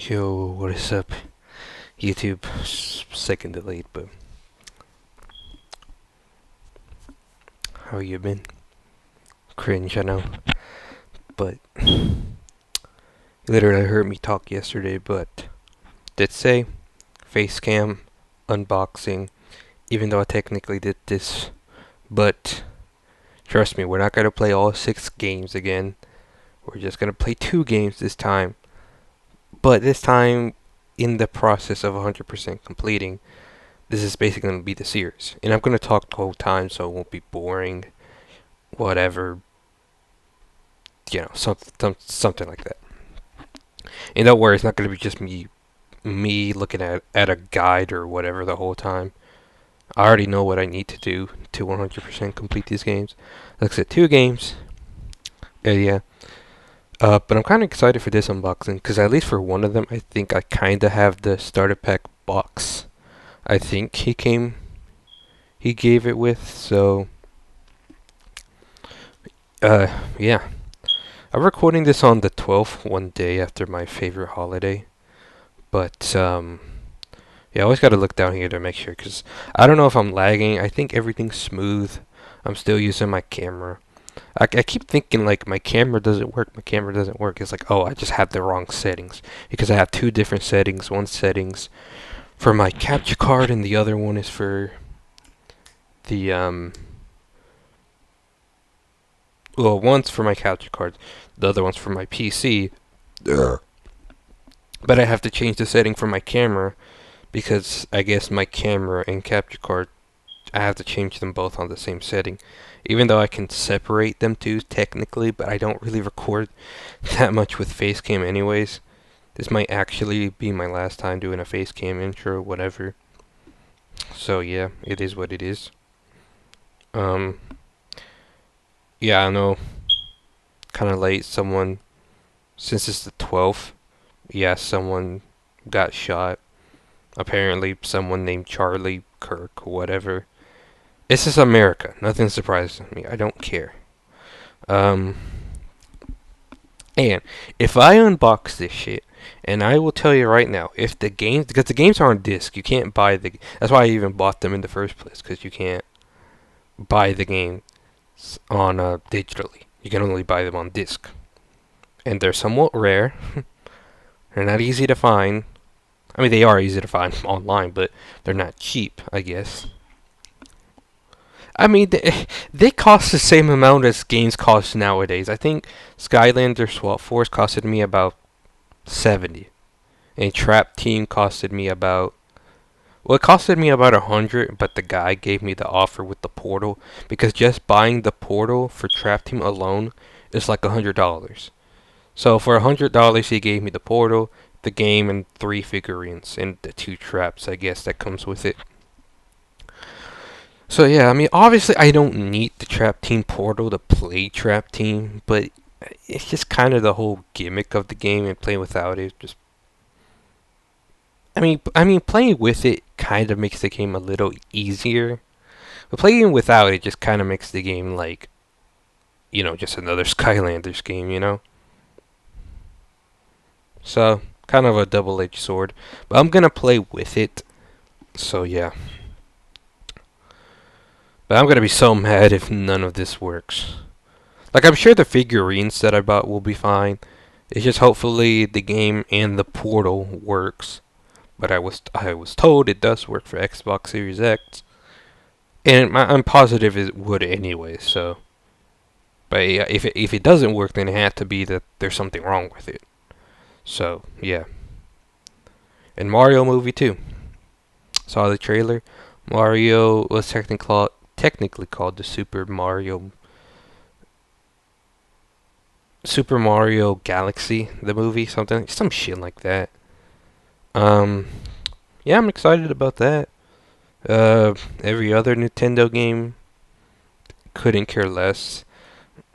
Yo, what is up? YouTube, second delayed, but how you been? Cringe, I know, but you literally heard me talk yesterday, but did say face cam unboxing, even though I technically did this, but trust me, we're not gonna play all 6 games again. We're just gonna play 2 games this time, but this time in the process of 100% completing. This is basically going to be the series. And I'm going to talk the whole time so it won't be boring. Whatever. Something like that. And don't worry, it's not going to be just me looking at a guide or whatever the whole time. I already know what I need to do to 100% complete these games. Like I said, 2 games. Yeah. But I'm kind of excited for this unboxing because at least for one of them, I think I kind of have the starter pack box. I think he gave it with, so yeah. I'm recording this on the 12th, one day after my favorite holiday, but yeah, I always gotta look down here to make sure, because I don't know if I'm lagging. I think everything's smooth. I'm still using my camera. I keep thinking, like, my camera doesn't work. It's like, oh, I just have the wrong settings, because I have 2 different settings. One settings for my capture card, and the other one is for the well, one's for my capture card, the other one's for my PC. But I have to change the setting for my camera because I guess my camera and capture card, I have to change them both on the same setting. Even though I can separate them two technically, but I don't really record that much with Facecam anyways. This might actually be my last time doing a Facecam intro, whatever. So yeah, it is what it is. Yeah, I know, kind of late. Since it's the 12th, yeah, someone got shot. Apparently, someone named Charlie Kirk or whatever. This is America. Nothing surprises me. I don't care. And if I unbox this shit, and I will tell you right now, if the games, because the games are on disc, you can't buy that's why I even bought them in the first place, because you can't buy the game on digitally. You can only buy them on disc, and they're somewhat rare. They're not easy to find. I mean, they are easy to find online, but they're not cheap, I guess. I mean, they cost the same amount as games cost nowadays. I think Skylanders Swap Force costed me about 70, and Trap Team costed me about, well, it costed me about 100, but the guy gave me the offer with the portal, because just buying the portal for Trap Team alone is like $100. So for $100, he gave me the portal, the game, and 3 figurines, and the 2 traps, I guess, that comes with it. So yeah, I mean, obviously I don't need the Trap Team portal to play Trap Team, but it's just kind of the whole gimmick of the game, and playing without it just, I mean, playing with it kind of makes the game a little easier, but playing without it just kind of makes the game like, just another Skylanders game. So, kind of a double-edged sword, but I'm gonna play with it. So yeah. But I'm gonna be so mad if none of this works. Like, I'm sure the figurines that I bought will be fine. It's just hopefully the game and the portal works. But I was told it does work for Xbox Series X, and I'm positive it would anyway. So, but yeah, if it doesn't work, then it had to be that there's something wrong with it. So yeah. And Mario movie too. Saw the trailer. Mario was technically called the Super Mario Galaxy, the movie, some shit like that. Yeah, I'm excited about that. Every other Nintendo game, couldn't care less,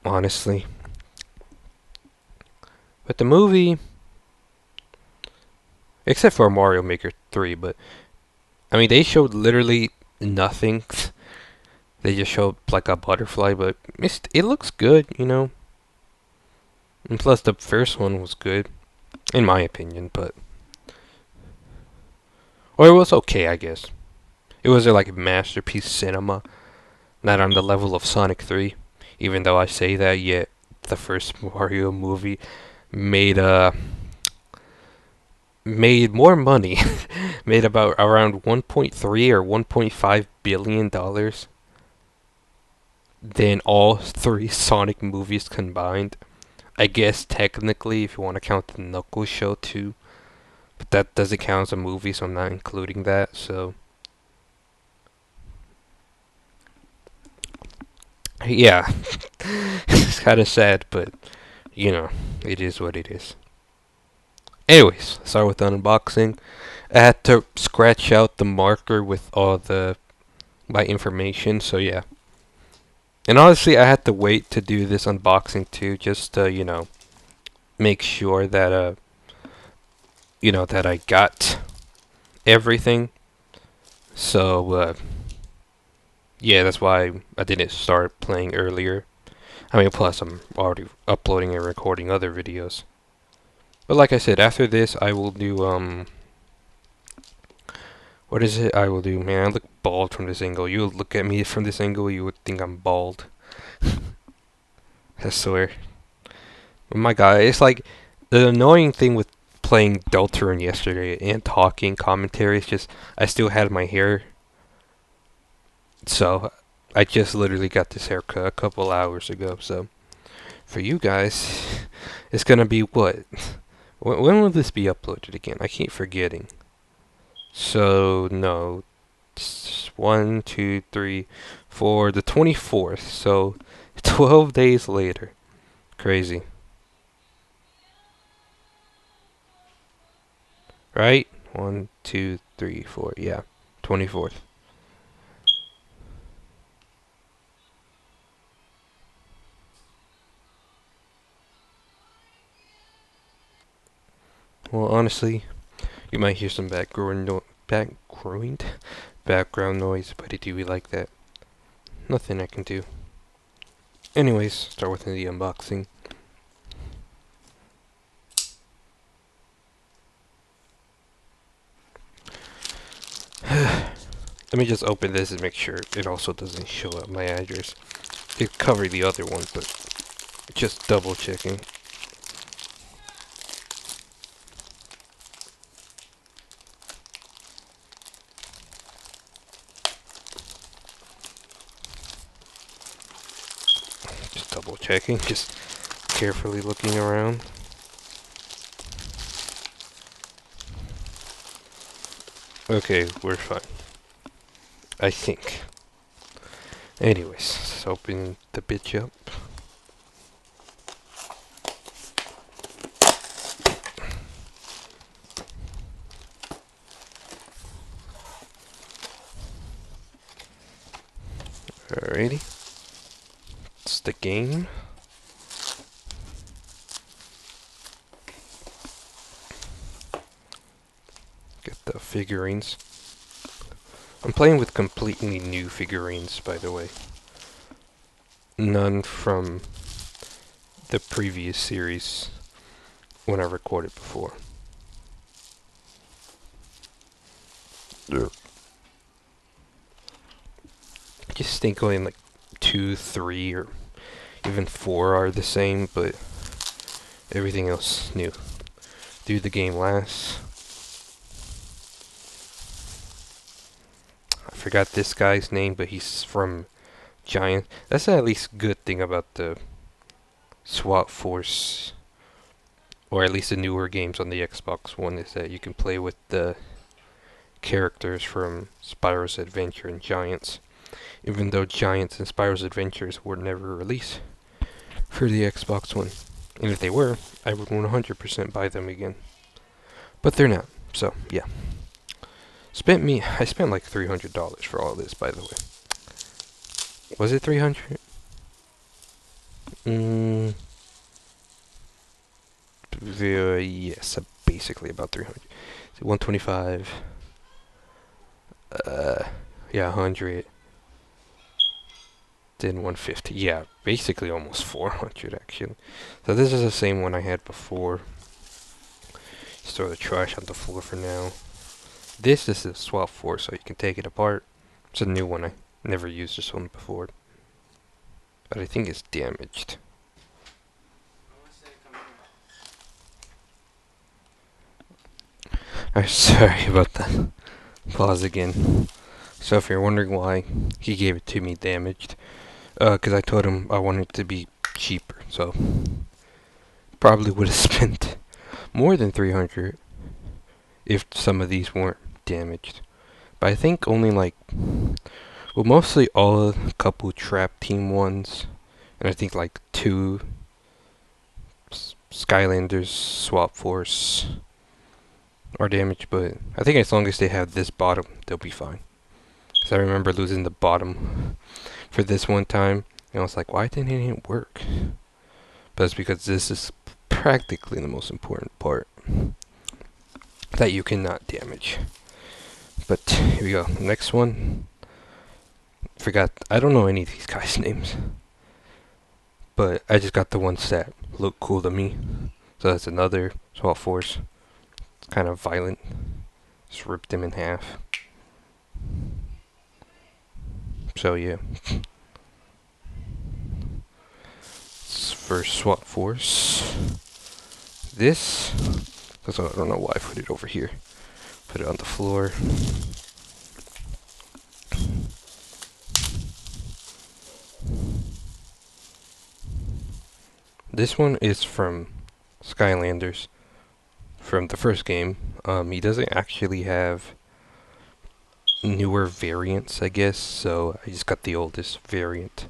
honestly. But the movie, except for Mario Maker 3, but I mean, they showed literally nothing. They just showed like a butterfly, but it looks good. And plus, the first one was good, in my opinion, but Or it was okay, I guess. It was like a masterpiece cinema, not on the level of Sonic 3. Even though I say that, yet the first Mario movie made made more money, made about around 1.3 or 1.5 billion dollars than all three Sonic movies combined. I guess technically, if you want to count the Knuckles show too, but that doesn't count as a movie, so I'm not including that. So yeah, it's kind of sad, but you know, it is what it is. Anyways, start with the unboxing. I had to scratch out the marker with all the my information, so yeah. And honestly, I had to wait to do this unboxing too, just to make sure that that I got everything. So yeah, that's why I didn't start playing earlier. I mean, plus I'm already uploading and recording other videos. But like I said, after this I will do what is it I will do? Man, I look bald from this angle. You look at me from this angle, you would think I'm bald. I swear. Oh my god, it's like the annoying thing with playing Deltarune yesterday and talking commentary is just I still had my hair. So I just literally got this haircut a couple hours ago. So for you guys, it's gonna be what? When will this be uploaded again? I keep forgetting. So no, it's 1, 2, 3, 4, the 24th. So 12 days later. Crazy, right? 1, 2, 3, 4. Yeah, 24th. Well, honestly, you might hear some background noise, but I do like that. Nothing I can do. Anyways, start with the unboxing. Let me just open this and make sure it also doesn't show up my address. It covered the other one, but just double checking. Just double checking, just carefully looking around. Okay, we're fine. I think. Anyways, let's open the bitch up. Alrighty. It's the game. Get the figurines. I'm playing with completely new figurines, by the way. None from the previous series when I recorded before. I just think only like 2, 3, or even 4 are the same, but everything else new. Do the game last. I forgot this guy's name, but he's from Giant. That's at least good thing about the SWAT Force, or at least the newer games on the Xbox One, is that you can play with the characters from Spyro's Adventure and Giants. Even though Giants and Spyro's Adventures were never released for the Xbox One. And if they were, I would 100% buy them again. But they're not, so yeah. I spent like $300 for all this, by the way. Was it 300? Yes, basically about 300. So 125. Yeah, 100. Then 150. Yeah, basically almost 400 actually. So this is the same one I had before. Just throw the trash on the floor for now. This is a swap force, so you can take it apart. It's a new one. I never used this one before, but I think it's damaged. I'm sorry about that. Pause again. So if you're wondering why he gave it to me damaged, because I told him I wanted it to be cheaper, so probably would have spent more than 300 if some of these weren't damaged. But I think only like, well, mostly all a couple trap team ones, and I think like 2 Skylanders swap force are damaged. But I think as long as they have this bottom, they'll be fine. Because I remember losing the bottom for this one time, and I was like, why didn't it work? But it's because this is practically the most important part that you cannot damage. But here we go. Next one. Forgot. I don't know any of these guys' names. But I just got the ones that look cool to me. So that's another swap force. It's kind of violent. Just ripped him in half. So yeah. First swap force. This. Because I don't know why I put it over here. Put it on the floor. This one is from Skylanders. From the first game. He doesn't actually have newer variants, I guess. So I just got the oldest variant.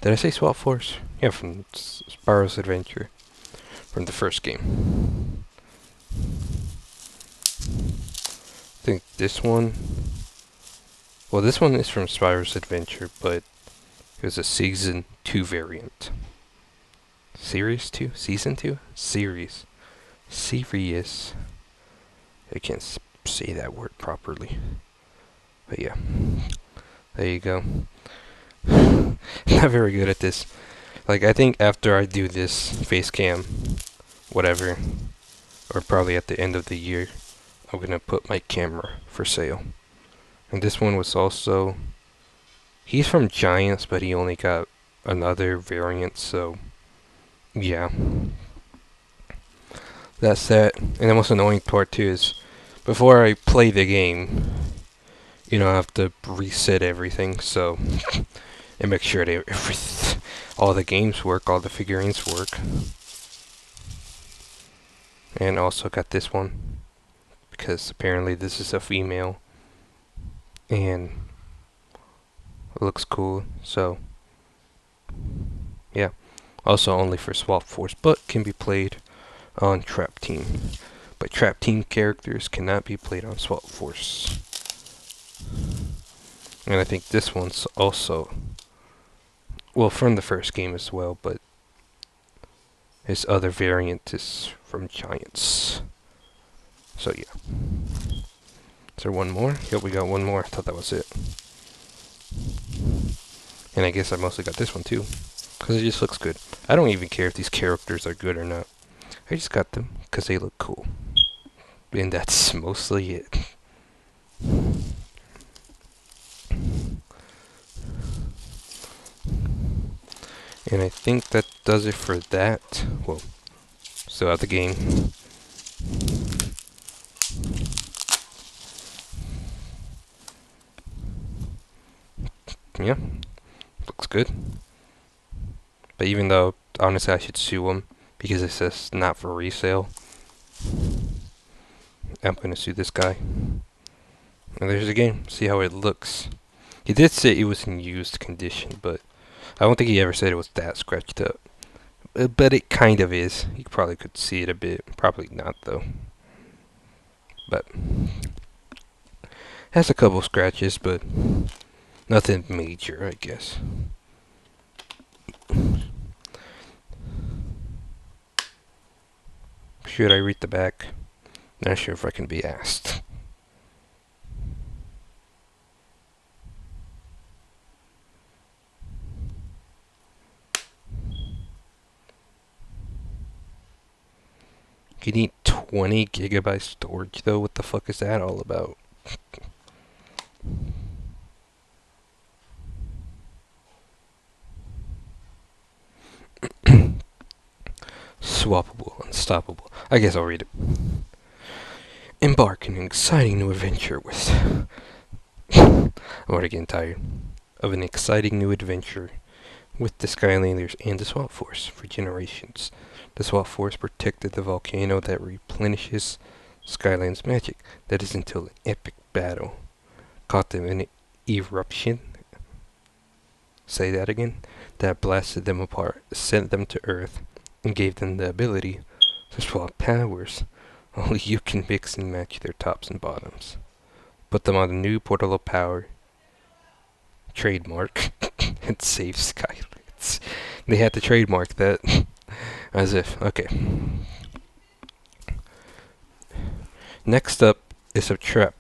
Did I say Swap Force? Yeah, from Spyro's Adventure. From the first game. I think this one... Well, this one is from Spyro's Adventure, but it was a Season 2 variant. Series 2? Season 2? Series. Serious. I can't say that word properly. But yeah. There you go. Not very good at this. Like, I think after I do this face cam, whatever, or probably at the end of the year, I'm gonna put my camera for sale. And this one was also... He's from Giants, but he only got another variant, so... Yeah. That's that. And the most annoying part, too, is... Before I play the game, you know, I have to reset everything, so... and make sure that all the games work, all the figurines work. And also got this one, because apparently this is a female, and it looks cool, so yeah. Also only for Swap Force, but can be played on Trap Team. But Trap Team characters cannot be played on Swap Force. And I think this one's also... Well, from the first game as well, but his other variant is from Giants. So yeah. Is there one more? Yep, we got one more. I thought that was it. And I guess I mostly got this one too, because it just looks good. I don't even care if these characters are good or not. I just got them because they look cool. And that's mostly it. And I think that does it for that. Well, still out the game. Yeah, looks good. But even though, honestly, I should sue him because it says not for resale. I'm gonna sue this guy. And there's the game. See how it looks. He did say it was in used condition, but I don't think he ever said it was that scratched up. But it kind of is. You probably could see it a bit. Probably not, though. But has a couple scratches, but nothing major, I guess. Should I read the back? Not sure if I can be asked. You need 20 gigabyte storage though. What the fuck is that all about? Swappable, unstoppable. I guess I'll read it. Embark on an exciting new adventure with. I'm already getting tired. Of an exciting new adventure with the Skylanders and the Swap Force for generations. The Swap Force protected the volcano that replenishes Skyland's magic. That is until an epic battle caught them in an eruption. Say that again. That blasted them apart, sent them to Earth, and gave them the ability to swap powers. Only you can mix and match their tops and bottoms. Put them on a new portal of power. Trademark. And save Skylanders. They had to trademark that. As if. Okay. Next up is a trap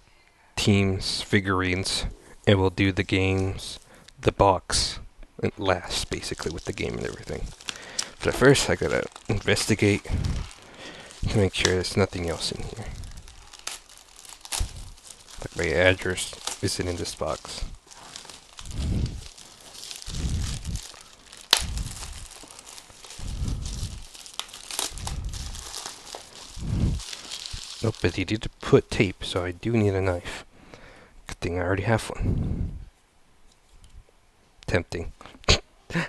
team's figurines. And we'll do the games, the box, and last, basically, with the game and everything. But first, I gotta investigate to make sure there's nothing else in here. Like my address isn't in this box. Nope, but he did put tape, so I do need a knife. Good thing I already have one. Tempting.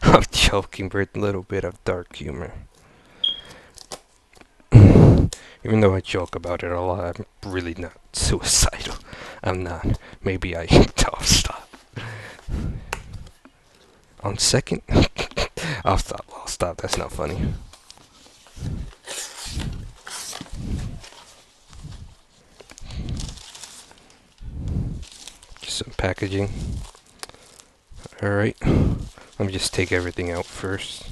I'm joking, but a little bit of dark humor. Even though I joke about it a lot, I'm really not suicidal. I'm not. Maybe I I'll stop. On second? I'll stop. That's not funny. Just some packaging. Alright. Let me just take everything out first.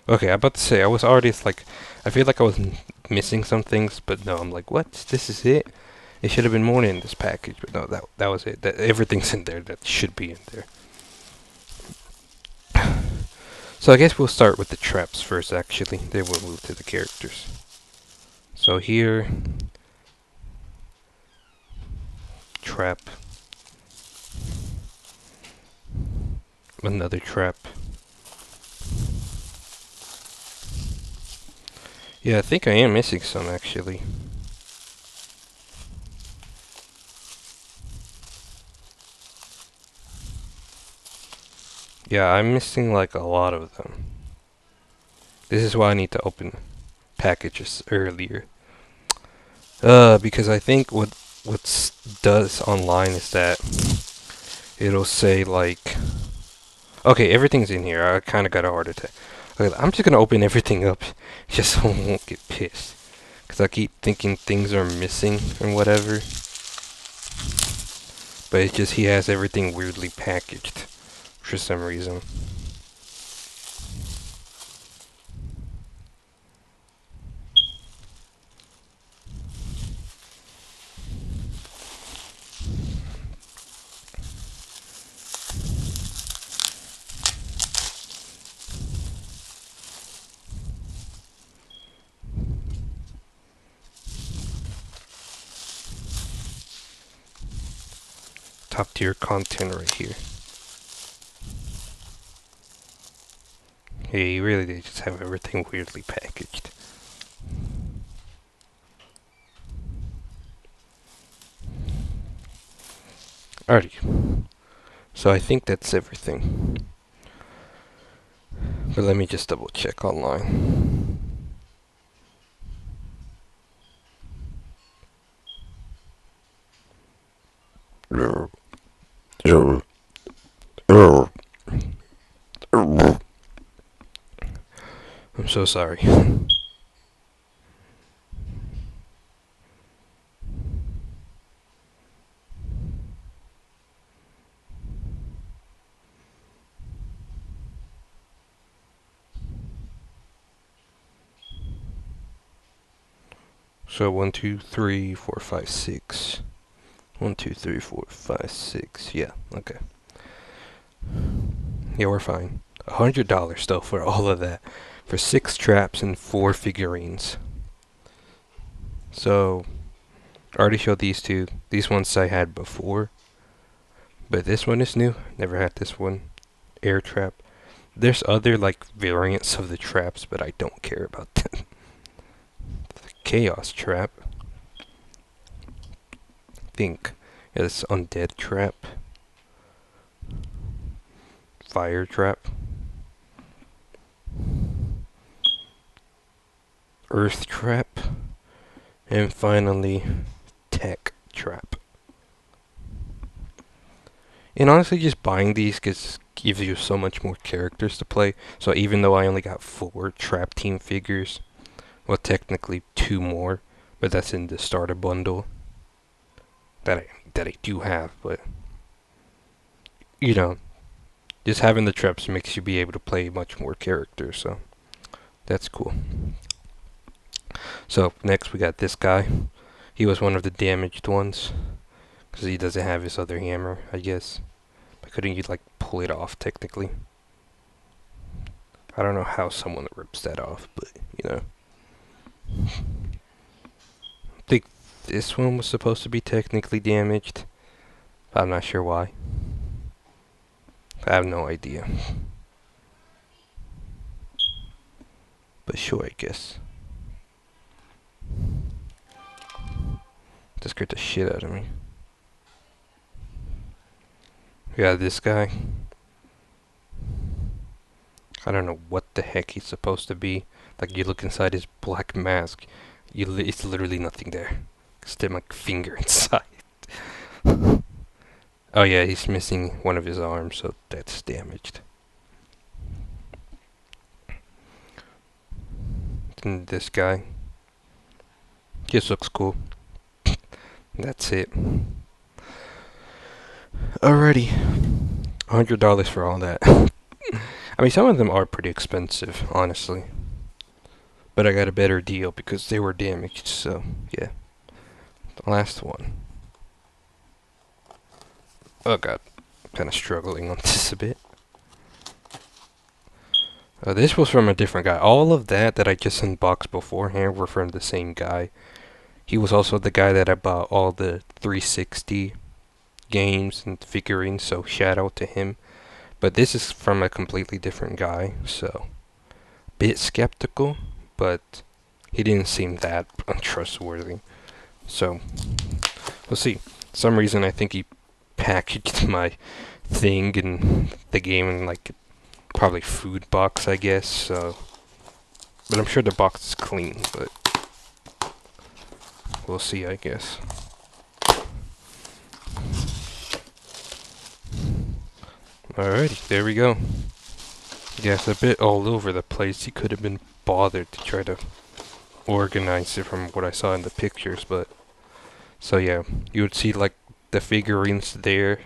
Okay, I'm about to say, I was already like, I feel like I was missing some things, but no, I'm like, what? This is it? It should have been more in this package, but no, that was it. That everything's in there that should be in there. So I guess we'll start with the traps first, actually. Then we'll move to the characters. So here, trap. Another trap. Yeah, I think I am missing some, actually. Yeah, I'm missing like a lot of them. This is why I need to open packages earlier. Because I think what does online is that it'll say like, okay, everything's in here. I kind of got a heart attack. Okay, I'm just gonna open everything up, just so I won't get pissed. Cause I keep thinking things are missing and whatever. But it's just he has everything weirdly packaged for some reason. Top tier content right here. Yeah, you really did just have everything weirdly packaged. Alrighty. So I think that's everything. But let me just double check online. I'm so sorry. So 1, 2, 3, 4, 5, 6. 1, 2, 3, 4, 5, 6. Yeah, okay. Yeah, we're fine. $100 though for all of that. For 6 traps and 4 figurines. So, I already showed these two. These ones I had before. But this one is new. Never had this one. Air trap. There's other like variants of the traps, but I don't care about them. The chaos trap. Think is undead trap. Fire trap. Earth trap. And finally, tech trap. And honestly, just buying these gives you so much more characters to play. So even though I only got 4 trap team figures, well, technically 2 more, but that's in the starter bundle that I do have. But you know, just having the traps makes you be able to play much more characters. So that's cool. So next we got this guy. He was one of the damaged ones because he doesn't have his other hammer, I guess. But couldn't you like pull it off technically? I don't know how someone rips that off, but you know. I think this one was supposed to be technically damaged. I'm not sure why. I have no idea. But sure, I guess. That scared the shit out of me. We got this guy. I don't know what the heck he's supposed to be. Like, you look inside his black mask, it's literally nothing there. Just my finger inside. Oh yeah, he's missing one of his arms, so that's damaged. And this guy just looks cool. That's it. Alrighty. $100 for all that. I mean, some of them are pretty expensive, honestly. But I got a better deal because they were damaged, so yeah. The last one. Oh god. Kind of struggling on this a bit. This was from a different guy. All of that I just unboxed beforehand were from the same guy. He was also the guy that I bought all the 360 games and figurines, so shout out to him. But this is from a completely different guy, so bit skeptical, but he didn't seem that untrustworthy. So we'll see. For some reason I think he packaged my thing in the game in like probably food box, I guess. So, but I'm sure the box is clean, but we'll see, I guess. Alrighty, there we go. Yeah, it's a bit all over the place. He could have been bothered to try to organize it from what I saw in the pictures, but so yeah, you would see like the figurines there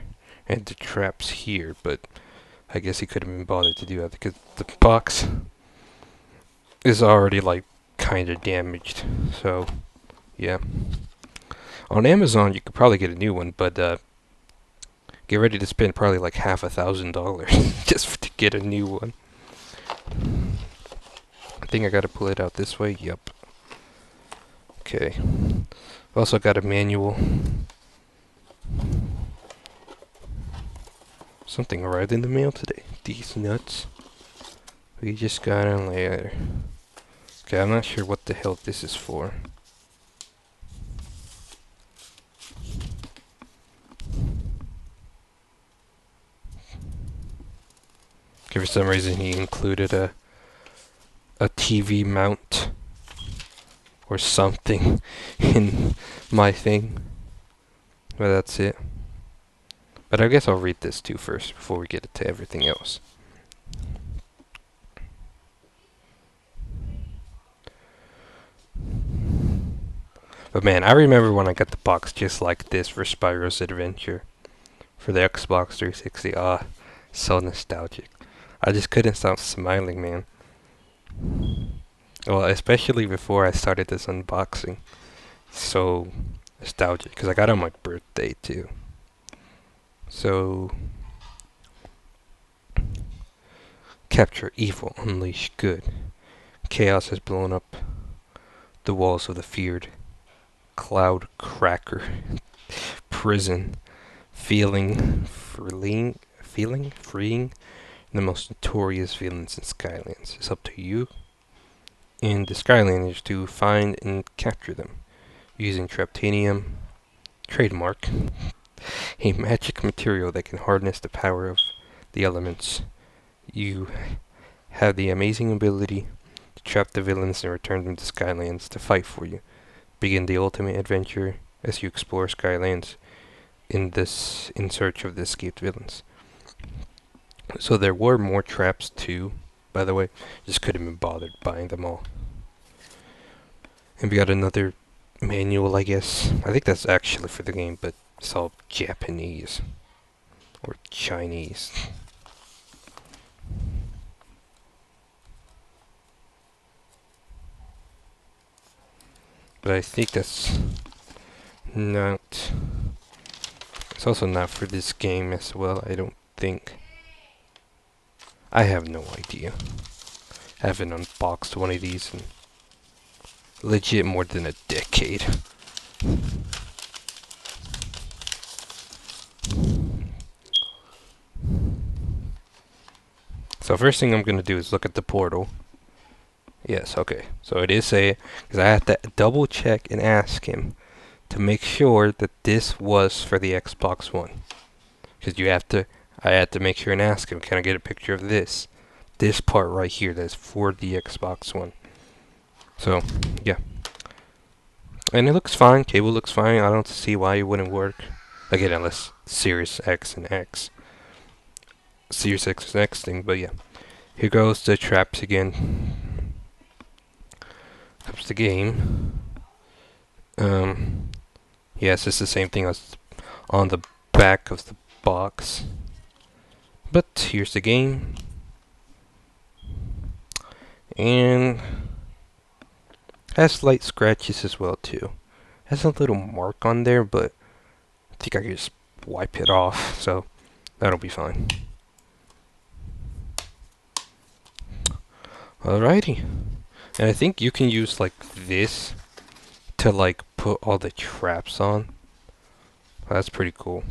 and the traps here, but I guess he could have been bothered to do that because the box is already like kind of damaged. So yeah, on Amazon you could probably get a new one, but get ready to spend probably like $1,000 just to get a new one. I think I gotta pull it out this way. Yep. Okay. Also got a manual. Something arrived in the mail today. These nuts. We just got them later. Okay, I'm not sure what the hell this is for. Okay, for some reason he included a TV mount or something in my thing. But that's it. But I guess I'll read this too first before we get to everything else. But man, I remember when I got the box just like this for Spyro's Adventure for the Xbox 360. Ah, so nostalgic. I just couldn't stop smiling, man. Well, especially before I started this unboxing. So nostalgic because I got it on my birthday too. So, capture evil, unleash good. Chaos has blown up the walls of the feared cloud cracker prison, freeing the most notorious villains in Skylands. It's up to you and the Skylanders to find and capture them using Traptanium, trademark, a magic material that can harness the power of the elements. You have the amazing ability to trap the villains and return them to Skylands to fight for you. Begin the ultimate adventure as you explore Skylands in search of the escaped villains. So there were more traps too, by the way. Just couldn't be bothered buying them all. And we got another manual, I guess. I think that's actually for the game, but it's all Japanese or Chinese. But I think that's not. It's also not for this game as well, I don't think. I have no idea. I haven't unboxed one of these in legit more than a decade. So first thing I'm going to do is look at the portal. Yes, okay. So it is saying, because I have to double check and ask him to make sure that this was for the Xbox One. Because I had to make sure and ask him, can I get a picture of this? This part right here that's for the Xbox One. So, yeah. And it looks fine, cable looks fine, I don't see why it wouldn't work. Again, unless Series X and X. Series X and X thing, but yeah. Here goes the traps again. Comes the game. Yes, it's the same thing as on the back of the box. But here's the game. And has slight scratches as well too. Has a little mark on there, but I think I can just wipe it off, so that'll be fine. Alrighty. And I think you can use like this to like put all the traps on. That's pretty cool.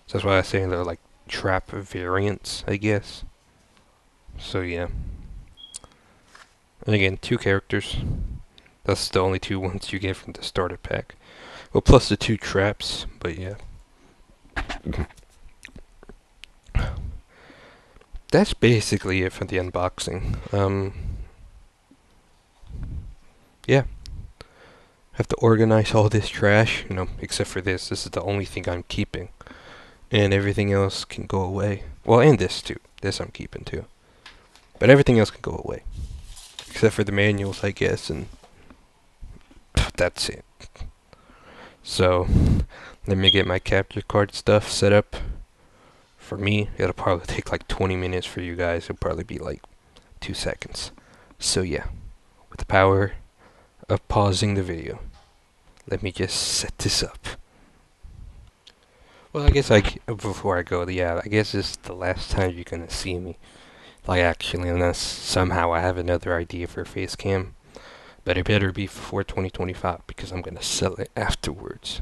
So that's why I was saying they're like trap variants, I guess. So yeah. And again, 2 characters. That's the only 2 ones you get from the starter pack. Well, plus the 2 traps, but yeah. That's basically it for the unboxing. Yeah. Have to organize all this trash, except for this. This is the only thing I'm keeping. And everything else can go away. Well, and this too. This I'm keeping too. But everything else can go away. Except for the manuals, I guess, and that's it. So, let me get my capture card stuff set up. For me, it'll probably take like 20 minutes. For you guys, it'll probably be like 2 seconds. So yeah, with the power of pausing the video, let me just set this up. Well, I guess before I go, yeah, I guess this is the last time you're gonna see me. Like, actually, unless somehow I have another idea for a face cam. But it better be before 2025, because I'm gonna sell it afterwards.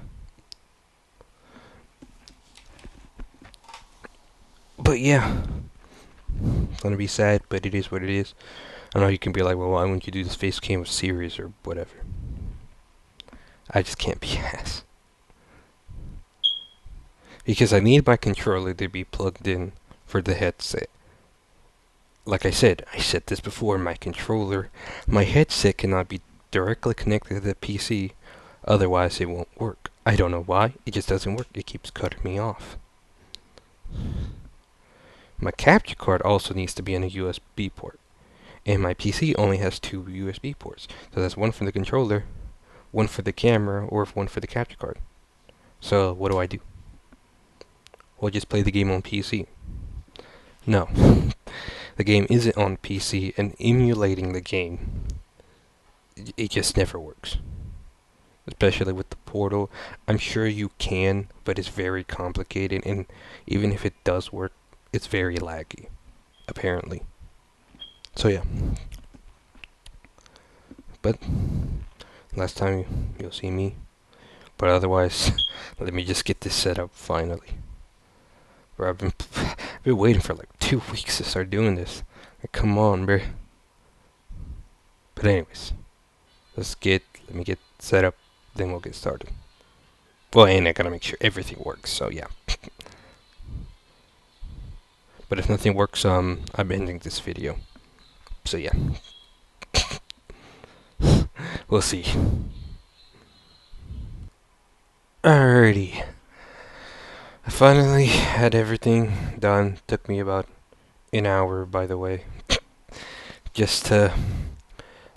But yeah, it's gonna be sad, but it is what it is. I know you can be like, well, why wouldn't you do this face cam series or whatever? I just can't be asked. Because I need my controller to be plugged in for the headset. Like I said this before, my headset cannot be directly connected to the PC, otherwise it won't work. I don't know why, it just doesn't work, it keeps cutting me off. My capture card also needs to be in a USB port, and my PC only has 2 USB ports, so that's one for the controller, one for the camera, or one for the capture card. So what do? Well, just play the game on PC. No. The game isn't on PC, and emulating the game, it just never works. Especially with the Portal. I'm sure you can, but it's very complicated, and even if it does work, it's very laggy, apparently. So yeah. But last time you'll see me. But otherwise, let me just get this set up finally. Bro, I've been waiting for like 2 weeks to start doing this. Like, come on, bro. But anyways, let me get set up, then we'll get started. Well, and I gotta make sure everything works, so yeah. But if nothing works, I'm ending this video. So yeah. We'll see. Alrighty. I finally had everything done. Took me about an hour, by the way. Just to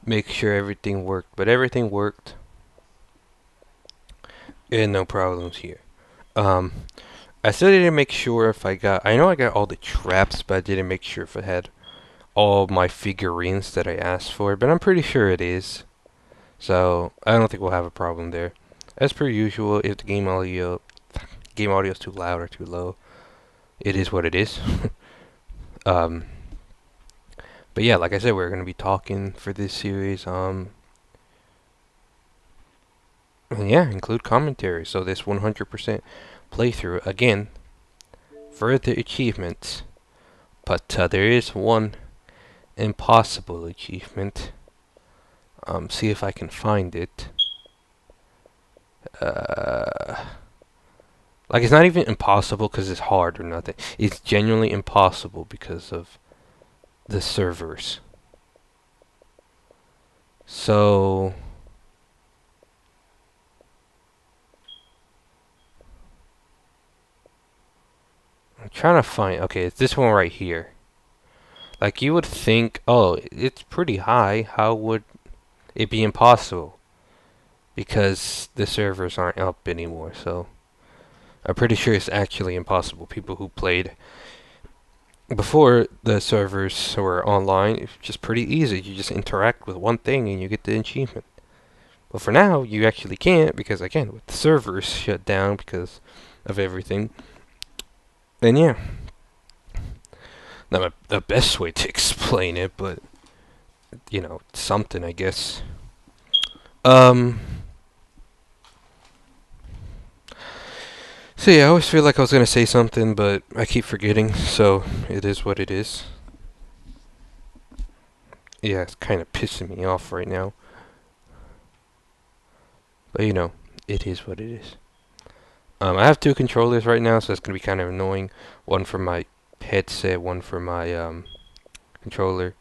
make sure everything worked. But everything worked. And no problems here. I still didn't make sure if I know I got all the traps, but I didn't make sure if I had all my figurines that I asked for. But I'm pretty sure it is. So I don't think we'll have a problem there. As per usual, if the game audio is too loud or too low, it is what it is. But yeah, like I said, we're gonna be talking for this series. And yeah, include commentary. So this 100% playthrough again for the achievements, but there is one impossible achievement. See if I can find it. Like, it's not even impossible because it's hard or nothing. It's genuinely impossible because of the servers. So I'm trying to find. Okay, it's this one right here. Like, you would think, oh, it's pretty high. How would it be impossible? Because the servers aren't up anymore, so I'm pretty sure it's actually impossible. People who played before the servers were online, it's just pretty easy. You just interact with one thing and you get the achievement. But for now, you actually can't because, again, with the servers shut down because of everything. And yeah, not the best way to explain it, but you know, something, I guess. So yeah, I always feel like I was gonna say something, but I keep forgetting, so it is what it is. Yeah, it's kind of pissing me off right now. But you know, it is what it is. I have two controllers right now, so it's gonna be kind of annoying. One for my headset, one for my controller.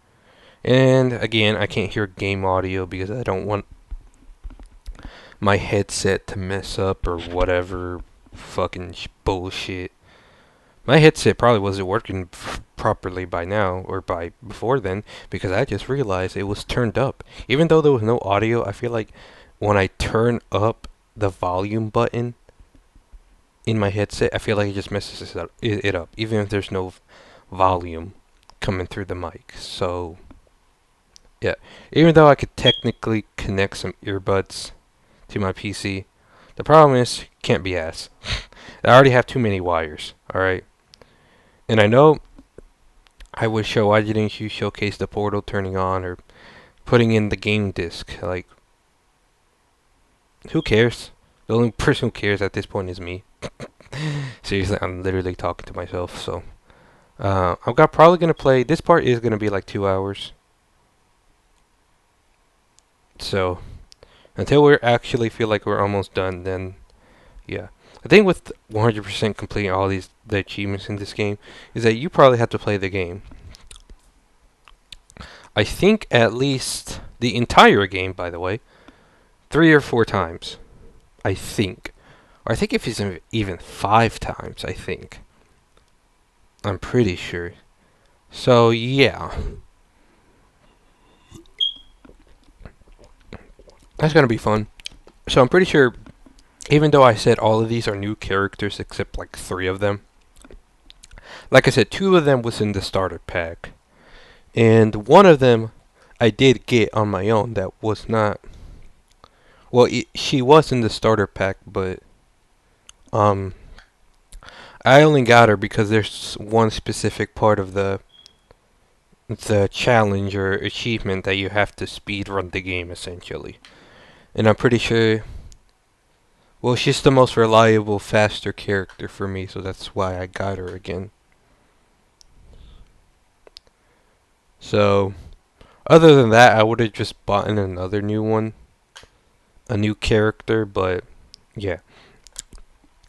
And again, I can't hear game audio because I don't want my headset to mess up or whatever fucking bullshit. My headset probably wasn't working properly by now or by before then because I just realized it was turned up. Even though there was no audio, I feel like when I turn up the volume button in my headset, I feel like it just messes it up, even if there's no volume coming through the mic. So yeah, even though I could technically connect some earbuds to my PC, the problem is can't be asked. I already have too many wires. All right, and I know I would show why didn't you showcase the portal turning on or putting in the game disc? Like, who cares? The only person who cares at this point is me. Seriously, I'm literally talking to myself. So I'm probably gonna play. This part is gonna be like 2 hours. So until we actually feel like we're almost done, then yeah. The thing with 100% completing all the achievements in this game is that you probably have to play the game. I think at least the entire game, by the way, 3 or 4 times. I think. Or I think if it's even 5 times, I think. I'm pretty sure. So yeah. That's gonna be fun. So I'm pretty sure, even though I said all of these are new characters except like 3 of them, like I said, 2 of them was in the starter pack, and one of them I did get on my own that was not, Well, she was in the starter pack, but um, I only got her because there's one specific part of the challenge or achievement that you have to speed run the game essentially. And I'm pretty sure. Well, she's the most reliable, faster character for me, so that's why I got her again. So, other than that, I would have just bought another new one, a new character, but yeah.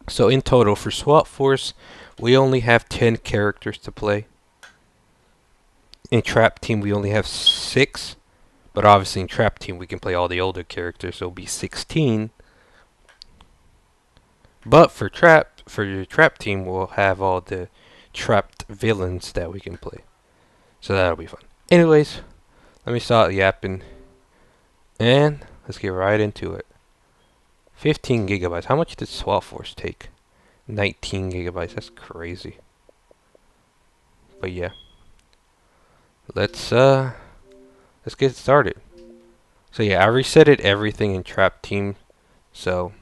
So in total, for SWAT Force, we only have 10 characters to play. In Trap Team, we only have 6, but obviously in Trap Team, we can play all the older characters, so it'll be 16. But for your Trap Team, we'll have all the trapped villains that we can play. So that'll be fun. Anyways, let me start yapping. And let's get right into it. 15 gigabytes. How much did SWAT Force take? 19 gigabytes. That's crazy. But yeah. Let's get started. So yeah, I resetted everything in Trap Team. So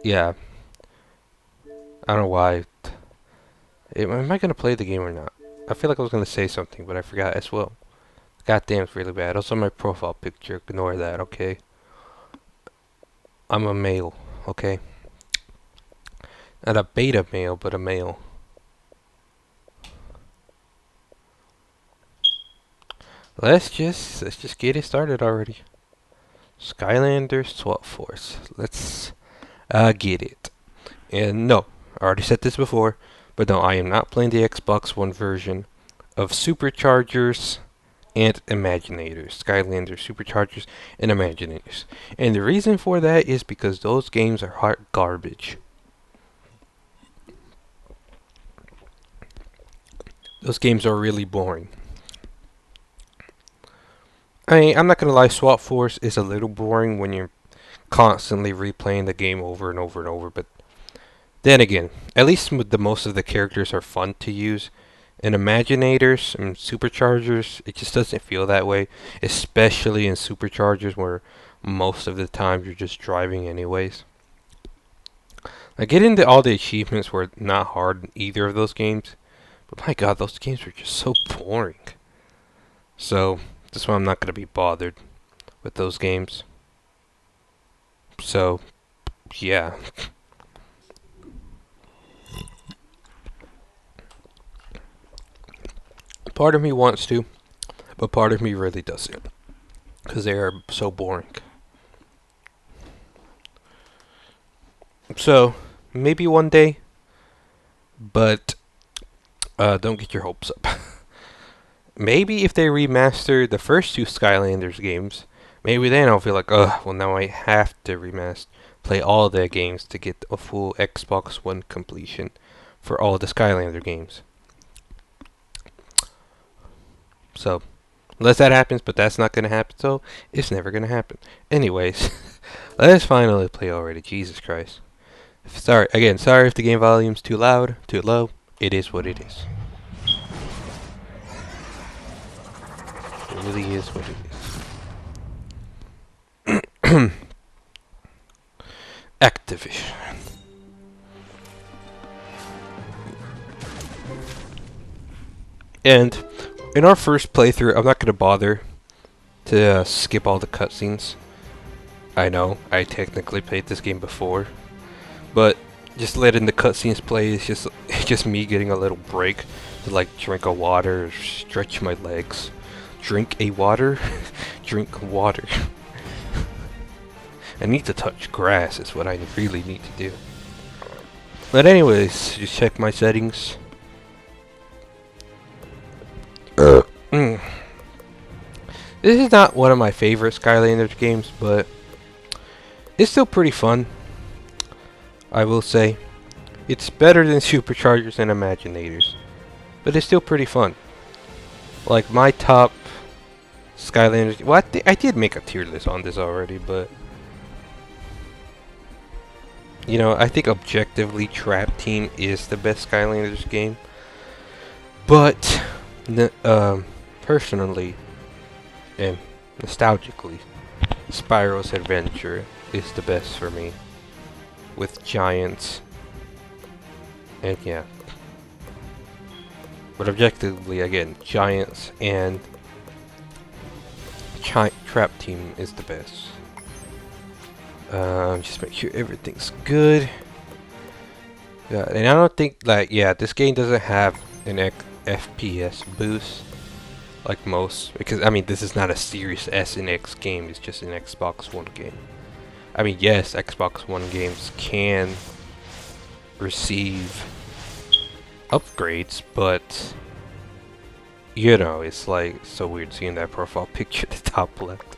yeah. I don't know why. Am I gonna play the game or not? I feel like I was gonna say something, but I forgot as well. Goddamn, it's really bad. Also, my profile picture. Ignore that, okay? I'm a male, okay? Not a beta male, but a male. Let's just get it started already. Skylanders SWAT Force. Let's get it. And no, I already said this before, but no, I am not playing the Xbox One version of Superchargers and Imaginators. Skylanders, Superchargers, and Imaginators. And the reason for that is because those games are hot garbage. Those games are really boring. I'm not gonna lie, SWAT Force is a little boring when you're constantly replaying the game over and over and over, but then again, at least most of the characters are fun to use. In Imaginators and Superchargers, it just doesn't feel that way, especially in Superchargers where most of the time you're just driving anyways. Like, getting to all the achievements were not hard in either of those games, but my god, those games were just so boring. So that's why I'm not going to be bothered with those games. So, yeah. Part of me wants to, but part of me really doesn't. Because they are so boring. So, maybe one day, but don't get your hopes up. Maybe if they remaster the first two Skylanders games, maybe then I'll feel like, well now I have to play all their games to get a full Xbox One completion for all the Skylander games. So, unless that happens, but that's not going to happen, so it's never going to happen. Anyways, let's finally play already. Jesus Christ. Sorry if the game volume's too loud, too low. It is what it is. It really is what it is. Activision. And in our first playthrough, I'm not going to bother to skip all the cutscenes. I know, I technically played this game before, but just letting the cutscenes play is just me getting a little break to like drink a water or stretch my legs. Drink a water? Drink water. I need to touch grass is what I really need to do. But anyways, just check my settings. This is not one of my favorite Skylanders games, but it's still pretty fun. I will say. It's better than Superchargers and Imaginators, but it's still pretty fun. Like my top Skylanders. Well, I did make a tier list on this already, but you know, I think objectively Trap Team is the best Skylanders game. But personally and nostalgically, Spyro's Adventure is the best for me, with giants, and yeah. But objectively, again, giants and Trap Team is the best. Just make sure everything's good. Yeah, and I don't think like this game doesn't have an FPS boost like most, because I mean this is not a Series S and X game, it's just an Xbox One game. I mean yes, Xbox One games can receive upgrades, but you know, it's like so weird seeing that profile picture at the top left.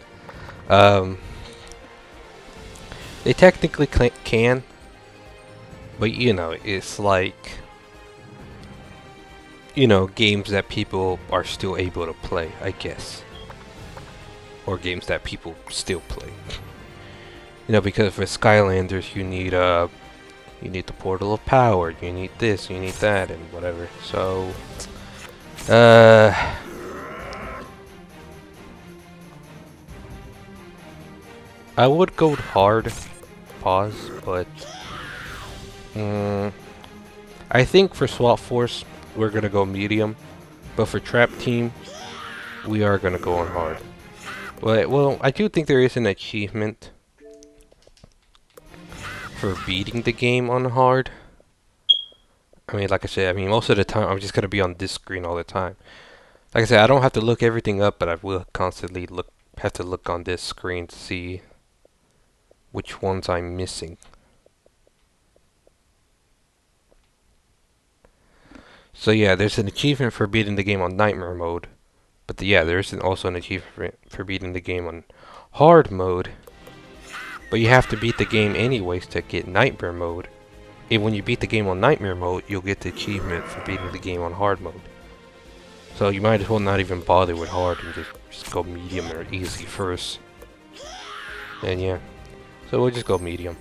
They technically can, but you know, it's like, you know, games that people are still able to play, I guess. Or games that people still play. You know, because for Skylanders you need the Portal of Power, you need this, you need that, and whatever. So I would go hard, pause, but I think for Swap Force we're gonna go medium, but for Trap Team we are gonna go on hard. Well, I do think there is an achievement for beating the game on hard. I mean, like I said, I mean most of the time I'm just gonna be on this screen all the time. Like I said, I don't have to look everything up, but I will constantly have to look on this screen to see which ones I'm missing. So yeah, there's an achievement for beating the game on Nightmare mode, but there's also an achievement for beating the game on hard mode. But you have to beat the game anyways to get Nightmare mode. And when you beat the game on Nightmare mode, you'll get the achievement for beating the game on hard mode. So you might as well not even bother with hard and just go medium or easy first. And yeah. So we'll just go medium.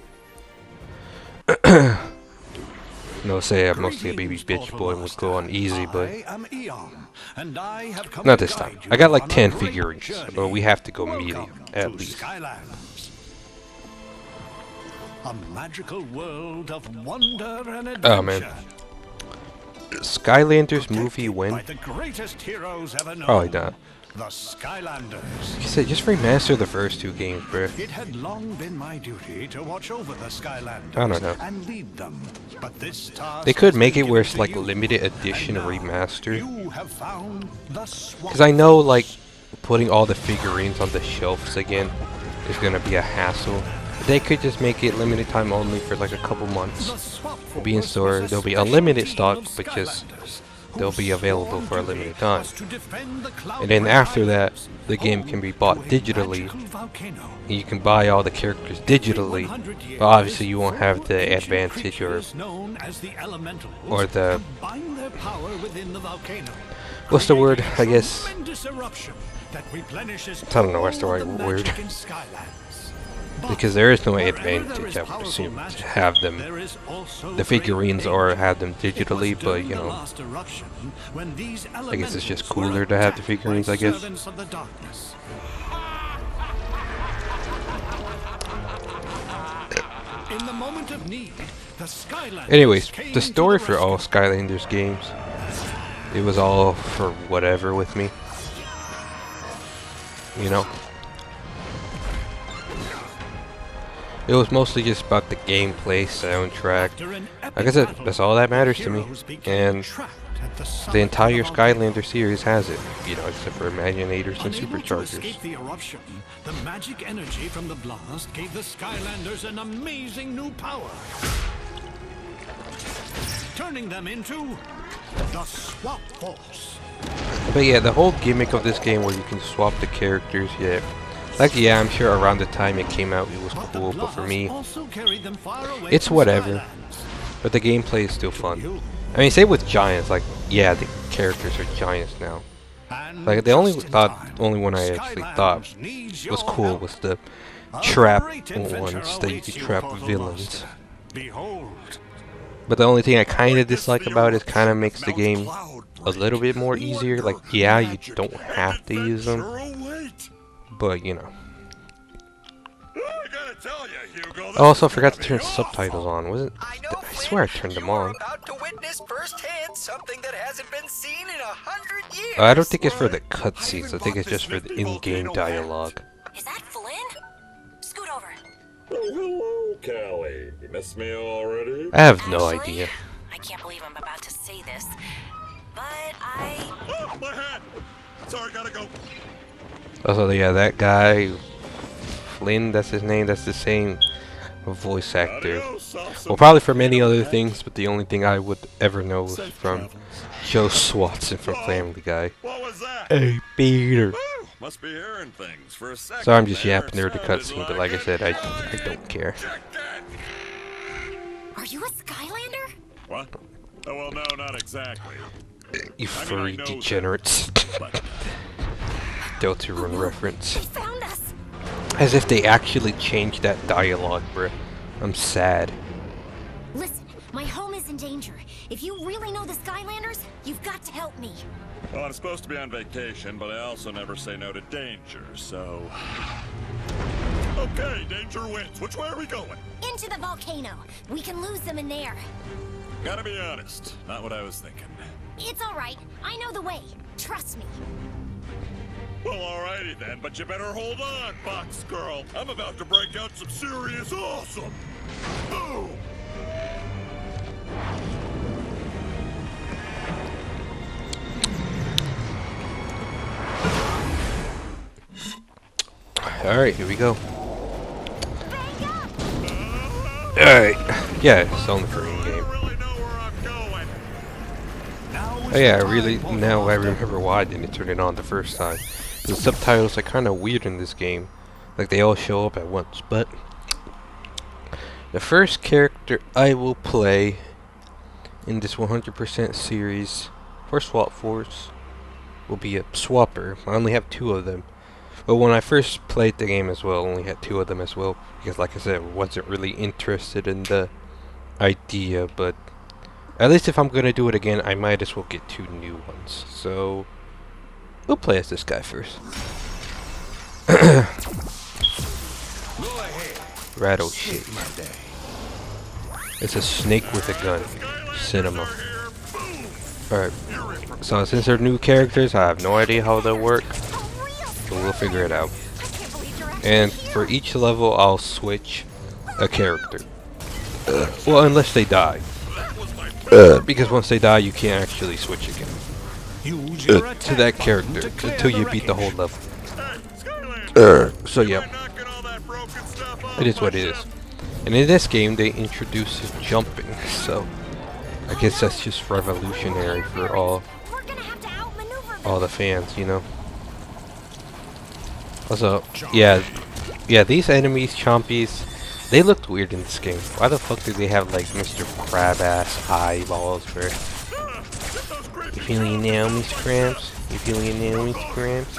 No, say I'm mostly a baby bitch boy and we'll go on easy, but not this time. I got like 10 figurines, so we have to go medium at least. A magical world of wonder and adventure. Oh man. Skylanders movie when? Probably not. The Skylanders. You said just remaster the first two games, bro. It had long been my duty to watch over the Skylanders I don't know. and lead them, but this task They could make it where it's like limited edition remaster. You have found the Because I know like putting all the figurines on the shelves again is gonna be a hassle. They could just make it limited time only for like a couple months. It'll be in store. There'll be unlimited stock, but just they'll be available for a limited time. And then after that, the game can be bought digitally. And you can buy all the characters digitally, but obviously you won't have the advantage or the what's the word? I guess I don't know what's the right word. Because there is no advantage, I would assume, to have them, the figurines, or have them digitally, but you know, I guess it's just cooler to have the figurines, I guess. Anyways, the story for all Skylanders games, it was all for whatever with me, you know. It was mostly just about the gameplay, soundtrack. Like I said, that's all that matters to me. And the entire Skylander series has it, you know, except for Imaginators and Superchargers. The magic energy from the blast gave the Skylanders an amazing new power, turning them into the Swap Force. But yeah, the whole gimmick of this game where you can swap the characters, like, I'm sure around the time it came out it was cool, but for me, it's whatever. But the gameplay is still fun. I mean, same with giants, like, yeah, the characters are giants now. Like, the only one I actually thought was cool was the trap ones that you could trap villains. But the only thing I kind of dislike about it kind of makes the game a little bit more easier. Like, yeah, you don't have to use them. But, you know, Oh, also, I forgot to turn subtitles on. Was it? I swear I turned them on. About to witness firsthand something that hasn't been seen in 100 years. I don't think it's for the cutscenes. I think it's just for the in-game dialogue. Is that Flynn? Scoot over. Oh, hello, Callie. You missed me already? I have no Actually, idea. I can't believe I'm about to say this, but I... Oh, my hat! Sorry, gotta go. Also, yeah, that guy, Flynn, that's his name. That's the same voice actor. Adios, awesome. Well, probably for many other things, but the only thing I would ever know was from Joe Swatson from Family Guy. What was that? Hey, Peter. Woo, must be hearing things for a second. So I'm just there. yapping there the Sounded cutscene, but like I said, I don't care. Check that. Are you a Skylander? What? Oh, well, no, not exactly. You I furry know degenerates. But Deltarune reference. They found us! As if they actually changed that dialogue, bruh. I'm sad. Listen, my home is in danger. If you really know the Skylanders, you've got to help me. well, I'm supposed to be on vacation, but I also never say no to danger, so... Okay, danger wins. Which way are we going? Into the volcano. We can lose them in there. Gotta be honest, not what I was thinking. It's all right. I know the way. Trust me. Well, alrighty then, but you better hold on, Box Girl. I'm about to break out some serious awesome. Boom! Alright, here we go. Alright. Yeah, it's only for in-game. Really know where I'm going. Oh yeah, now I remember why I didn't turn it on the first time. The subtitles are kind of weird in this game. Like they all show up at once, but... The first character I will play in this 100% series for Swap Force will be a Swapper. I only have 2 of them. But when I first played the game as well, I only had 2 of them as well. Because like I said, I wasn't really interested in the idea, but... At least if I'm gonna do it again, I might as well get 2 new ones. So... We'll play as this guy first. Rattle shit. It's a snake with a gun. Cinema. Alright. So since they're new characters, I have no idea how they'll work. But we'll figure it out. And for each level, I'll switch a character. Well, unless they die. Because once they die, you can't actually switch again. Use your To attack that button character to clear until the you beat the whole wreckage. level. Skylanders, So yeah, knocking all that broken stuff off it is what my it is. ship. And in this game, they introduce jumping, so I guess that's just revolutionary for all We're gonna have to outmaneuver them. the fans, you know. Also, yeah, these enemies, Chompies, they looked weird in this game. Why the fuck do they have like Mr. Crab-ass eyeballs, bro? You feeling it now, Mr. Krabs? You feeling it now, Mr. Krabs?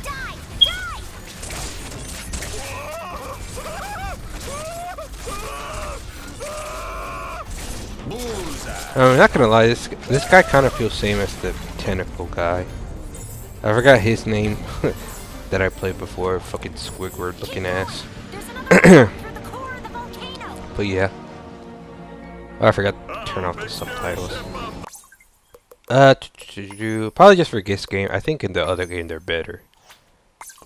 Die! I'm not gonna lie, this guy kind of feels same as the tentacle guy. I forgot his name that I played before. Fucking Squidward looking ass. There's another for the core of the volcano. But yeah. Oh, I forgot to turn off the subtitles. Probably just for this game. I think in the other game they're better.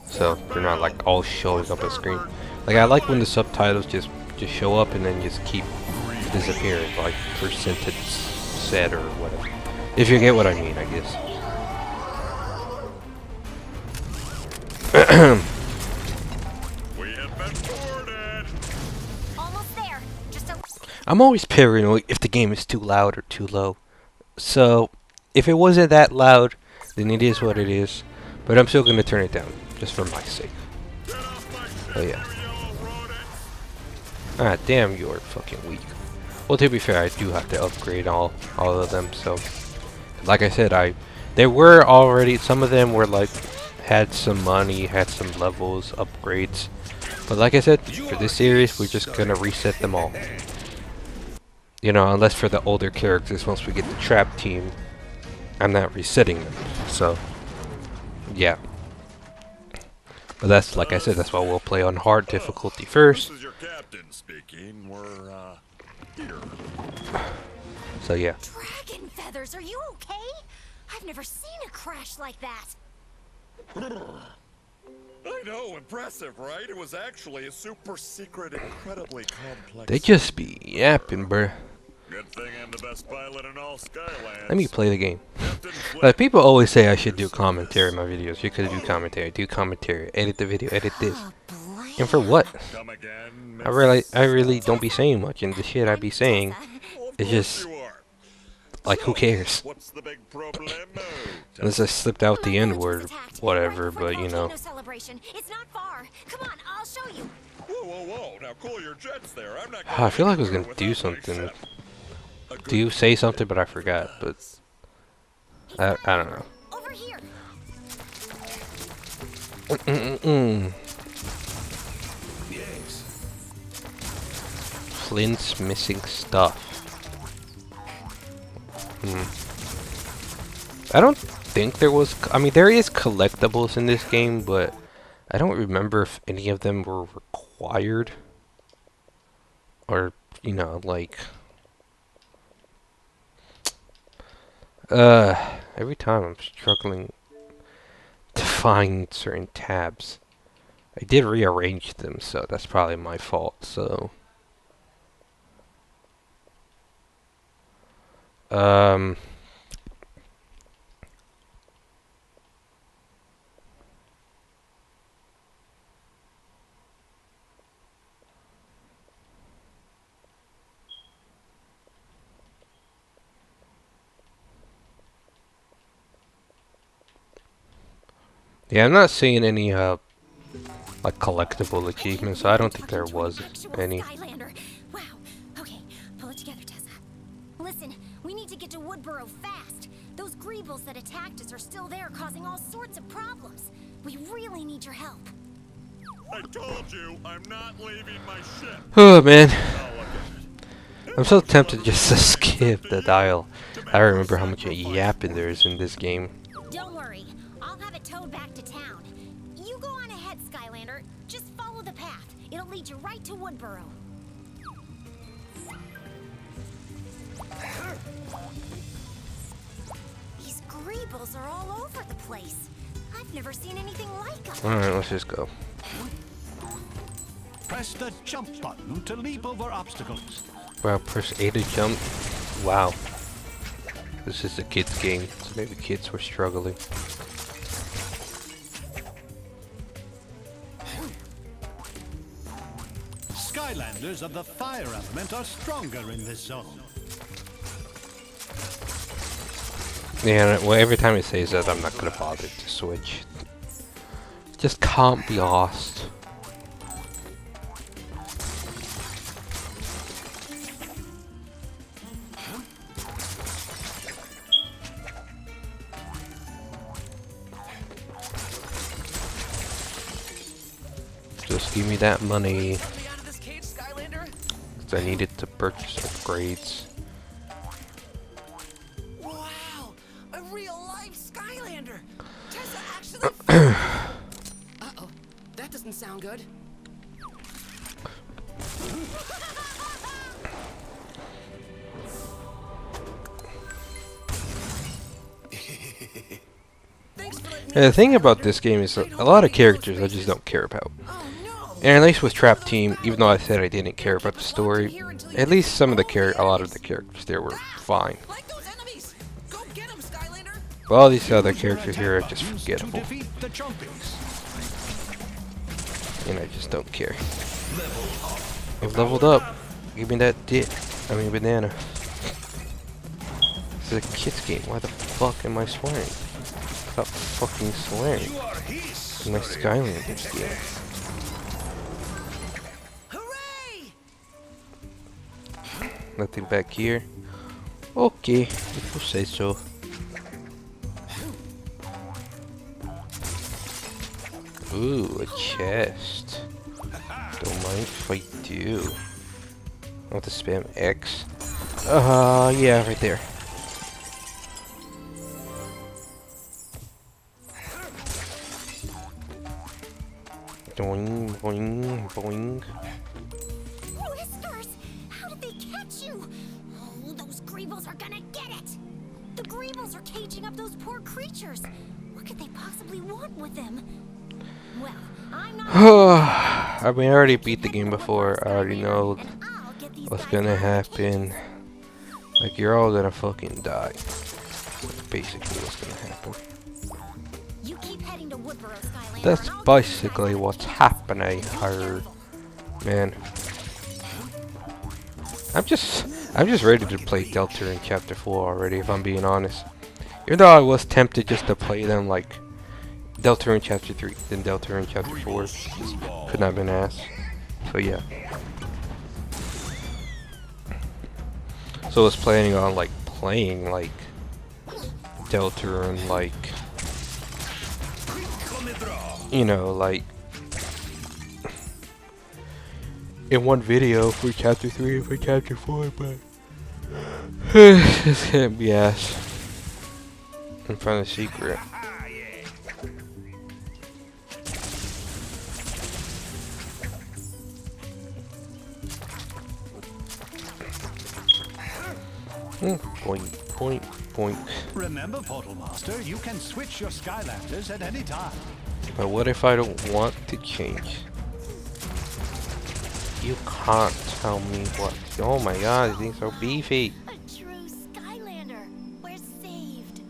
So they're not like all showing up on screen. Like I like when the subtitles just show up and then just keep disappearing, like per sentence said or whatever. If you get what I mean, I guess. We have been boarded. Almost there. Just a I'm always paranoid if the game is too loud or too low. So if it wasn't that loud, then it is what it is. But I'm still gonna turn it down, just for my sake. Get off my ship, Oh yeah. you yellow rodent. Ah, damn, you're fucking weak. Well, to be fair, I do have to upgrade all of them. So, like I said, there were already some of them were like had some money, had some levels, upgrades. But like I said, for this series, we're just gonna reset them all. You know, unless for the older characters, once we get the trap team, I'm not resetting them. So, yeah. But that's, like I said, that's why we'll play on hard difficulty first. This is your captain speaking. We're, here. So yeah. Dragon feathers, are you okay? I've never seen a crash like that. I know, impressive, right? It was actually a super secret, incredibly complex. They just be yapping, bruh. Good thing I'm the best pilot in all Skylands. Let me play the game. Captain Flint. Like, people always say I should do commentary in my videos. You could do commentary, edit the video, edit this. And for what? Come again, I really don't be saying much, and the shit I be saying Well, of is course just you are. like, who cares? What's the big problem? Unless I slipped out the N word, whatever. Right before But the you know, volcano celebration. It's not far. Come on, I'll show you. Whoa, whoa, whoa! Now cool your jets there. I'm not. I feel like I was going gonna do without my something. ship. A good Do say something, but I forgot. But I don't know. Over here. Flint's missing stuff. I don't think there was. I mean, there is collectibles in this game, but I don't remember if any of them were required. Or, you know, like. Every time I'm struggling to find certain tabs. I did rearrange them, so that's probably my fault, so. Yeah, I'm not seeing any, like, collectible achievements, so I don't think there was any. Skylander. Wow. Okay, pull it together, Tessa. Listen, we need to get to Woodboro fast. Those greebles that attacked us are still there, causing all sorts of problems. We really need your help. I told you, I'm not leaving my ship. Oh, man. Now look at it. I'm so tempted just to skip the dial. I remember how much yapping there is in this game. Don't worry, I'll have it towed back to town. You go on ahead, Skylander. Just follow the path. It'll lead you right to Woodboro. These greebles are all over the place. I've never seen anything like them. Alright, let's just go. Press the jump button to leap over obstacles. Wow, press A to jump. Wow. This is a kid's game, so maybe kids were struggling. Skylanders of the fire element are stronger in this zone. Yeah, well, every time it says that, I'm not gonna bother to switch. Just can't be asked. Just give me that money. Let me out of this cage, Skylander. 'Cause I needed to purchase upgrades. Wow, a real-life Skylander. Tessa actually. Uh-oh, that doesn't sound good. Thanks for letting me. Yeah, the thing about this game is a lot of characters I just don't care about. Oh no. And at least with Trap Team, even though I said I didn't care about the story, at least some of the a lot of the characters there were fine. Like those enemies. Go get 'em, Skylander. But all these other characters here are just To forgettable, defeat the Chompies. and I just don't care. I've leveled up. Give me that dick. I mean banana. This is a kid's game. Why the fuck am I swearing? Stop fucking swearing. In my Skylanders game. Hooray! Nothing back here. Okay, if you say so. Ooh, a chest. Don't mind if I do. I want to spam X. Yeah, right there. Boing, boing, boing. Whiskers! How did they catch you? Oh, those Greebles are gonna get it! The Greebles are caging up those poor creatures. What could they possibly want with them? Well, I'm not. I mean, I already beat the game before. I already know what's gonna happen. Like, you're all gonna fucking die. Basically, what's gonna happen. You keep heading to Woodboro, Skylander, That's and I'll get you basically back what's to happening Be here, careful. man. I'm just ready to play Delta in Chapter 4 already, if I'm being honest. Even though I was tempted just to play them like Delta in Chapter 3, then Delta in Chapter 4. Just could not have been asked. So yeah. So I was planning on like playing like Delta and like, you know, like in one video for Chapter 3 and for Chapter 4, but this can't be asked in front of Secret. Point, point, point. Remember, Portal Master, you can switch your Skylanders at any time. But what if I don't want to change? You can't tell me what. Oh my god, these things are beefy. A true Skylander. We're saved.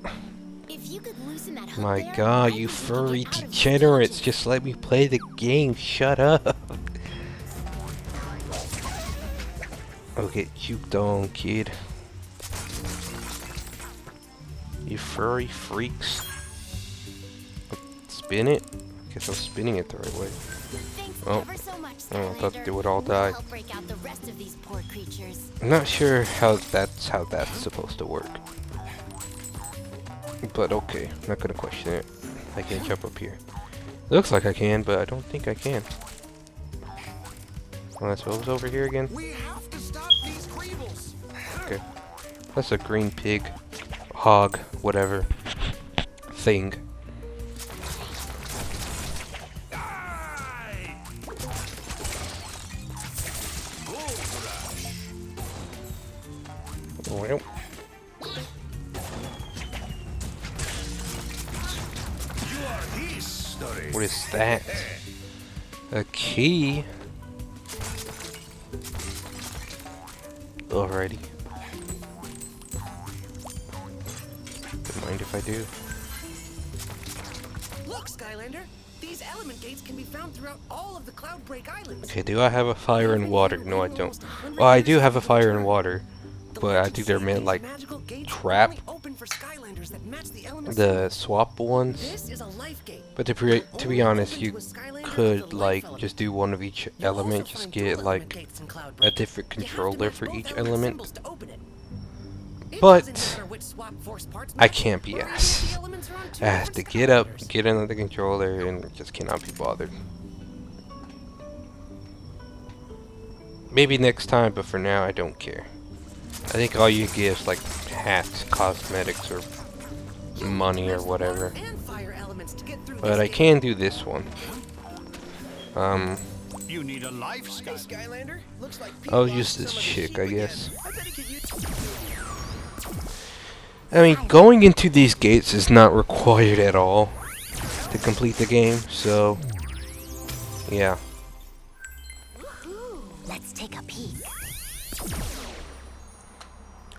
If you could loosen that hook My there, god, I you think we could furry get out of these degenerates. cages. Just let me play the game. Shut up. I'll get juked on, kid. You furry freaks. Spin it? Guess I'm spinning it the right way. Thanks Oh. ever so much, Oh, I thought Skylander. they would all We'll die. help break out the rest of these poor creatures. I'm not sure how that's supposed to work. But okay, I'm not gonna question it. I can jump up here. Looks like I can, but I don't think I can. Oh, that's what was over here again? We have to stop these Greebles. Okay. That's a green pig. Hog. Whatever. Thing. Well, what is that? A key? Alrighty. Don't mind if I do. Look, Skylander. These element gates can be found throughout all of the Cloudbreak Islands. Okay, do I have a fire and water? No, I don't. Well, I do have a fire and water, but I think they're meant like trap. The swap ones. This is a life gate. But to be honest, you could like just do one of each element, just get like a different controller for each element. But I can't be asked. I have to get up, get another controller, and just cannot be bothered. Maybe next time, but for now I don't care. I think all you get is like hats, cosmetics, or money or whatever. But I can do this one. You need a life, Hey, Skylander. Looks like I'll Pete use lost this some of the chick, sheep I again. guess. I bet he could use. I mean, going into these gates is not required at all to complete the game, so yeah. Woohoo! Let's take a peek.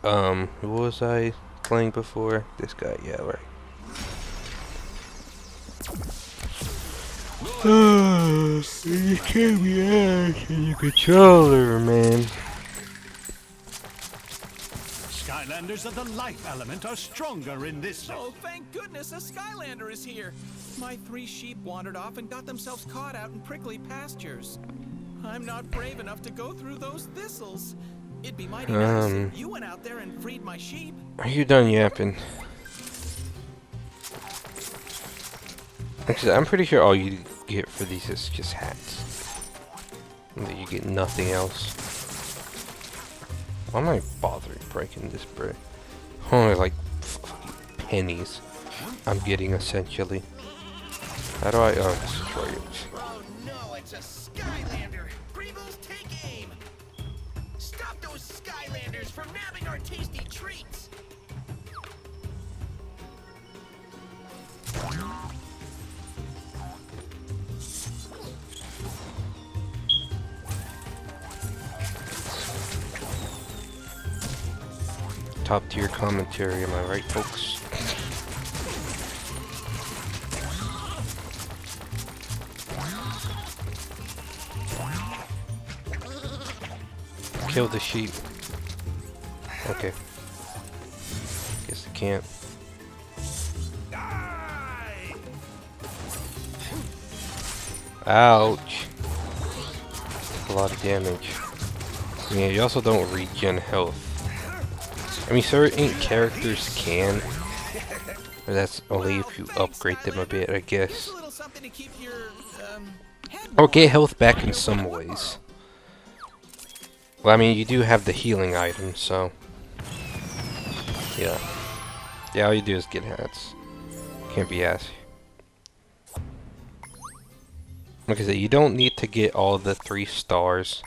Who was I playing before? This guy, yeah, right. You can't be asking your controller, man. Skylanders of the life element are stronger in this zone. Oh, thank goodness a Skylander is here. My 3 sheep wandered off and got themselves caught out in prickly pastures. I'm not brave enough to go through those thistles. It'd be mighty nice if you went out there and freed my sheep. Are you done yapping? Actually, I'm pretty sure all you get for these is just hats. And that you get nothing else. Why am I bothering breaking this brick? Only like pennies I'm getting essentially. How do I destroy it? Oh no! It's a Skylander! Greebles, take aim! Stop those Skylanders from nabbing our tasty treats! Top tier commentary, am I right, folks? Kill the sheep. Okay. Guess I can't. Ouch. A lot of damage. Yeah, you also don't regen health. I mean, certain characters can. But that's only if you upgrade them a bit, I guess. A little something to keep your, head Or get health back in some ways. Well, I mean, you do have the healing item, so... Yeah. Yeah, all you do is get hats. Can't be asked. Like I said, you don't need to get all the 3 stars.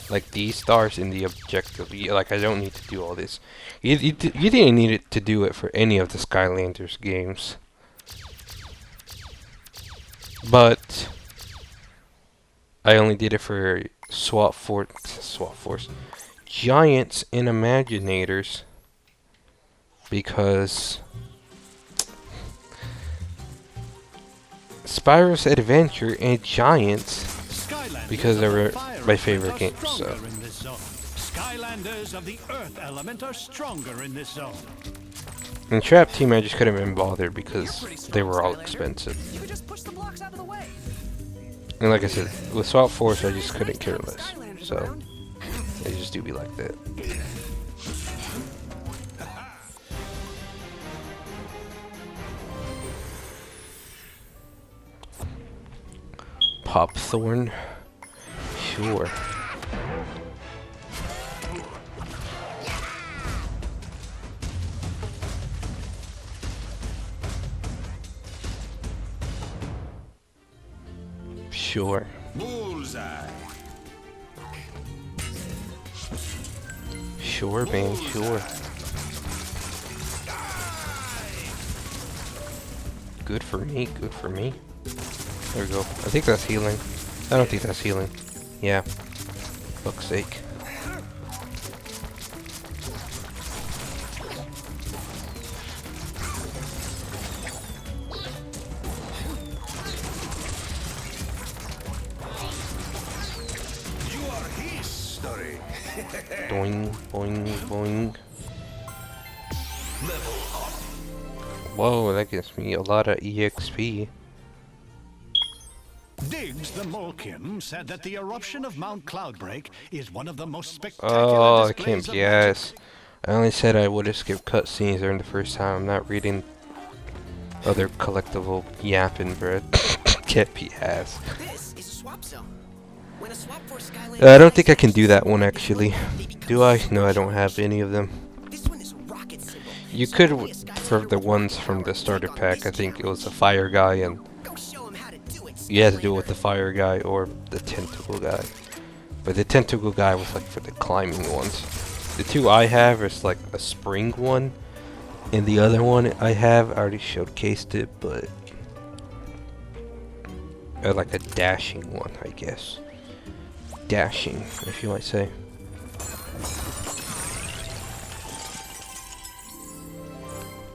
Like these stars in the objective. Like, I don't need to do all this. You didn't need it to do it for any of the Skylanders games. But... I only did it for Swap Force. Giants and Imaginators. Because... Spyro's Adventure and Giants, because they were my favorite games. So. Skylanders of the Earth element are stronger in this zone. And Trap Team, I just couldn't have been bothered because they were all expensive. You could just push the blocks out of the way. And like I said, with Swap Force, I just couldn't care less. So they just do be like that. Popthorn? Sure. Sure. Bullseye. Sure, man, sure. Good for me, good for me. There we go. I think that's healing. I don't think that's healing. Yeah. Fuck's sake. You are history. Boing, boing, boing. Level up. Whoa, that gives me a lot of EXP. Diggs the Molkim said that the eruption of Mount Cloudbreak is one of the most spectacular Oh, I displays can't of be ass. I only said I would have skipped cutscenes during the first time. I'm not reading other collectible yapping, bruh. Can't be ass. This is a swap zone. When a swap for Skylander I don't think I can do that one actually. Do I? No, I don't have any of them. This one is a rocket symbol. You could, for the ones from the starter pack, I think it was a fire guy, and Go show him how to do it. you had to do it with the fire guy or the tentacle guy. But the tentacle guy was like for the climbing ones. The two I have is like a spring one, and the other one I have, I already showcased it, but like a dashing one, I guess. Dashing, if you might say.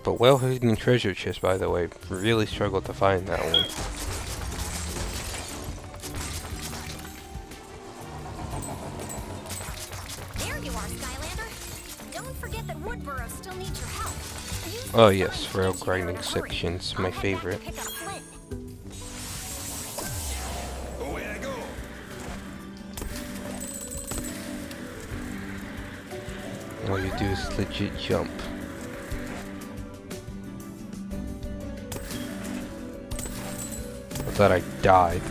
But well hidden treasure chest, by the way. Really struggled to find that one. There you are, Skylander. Don't forget that Woodburrow still needs your help. Use the Oh yes, storage rail generator grinding to hurry. sections, I'll my head back favorite. to pick up Flint. Away I go. All you do is legit jump. I thought I died.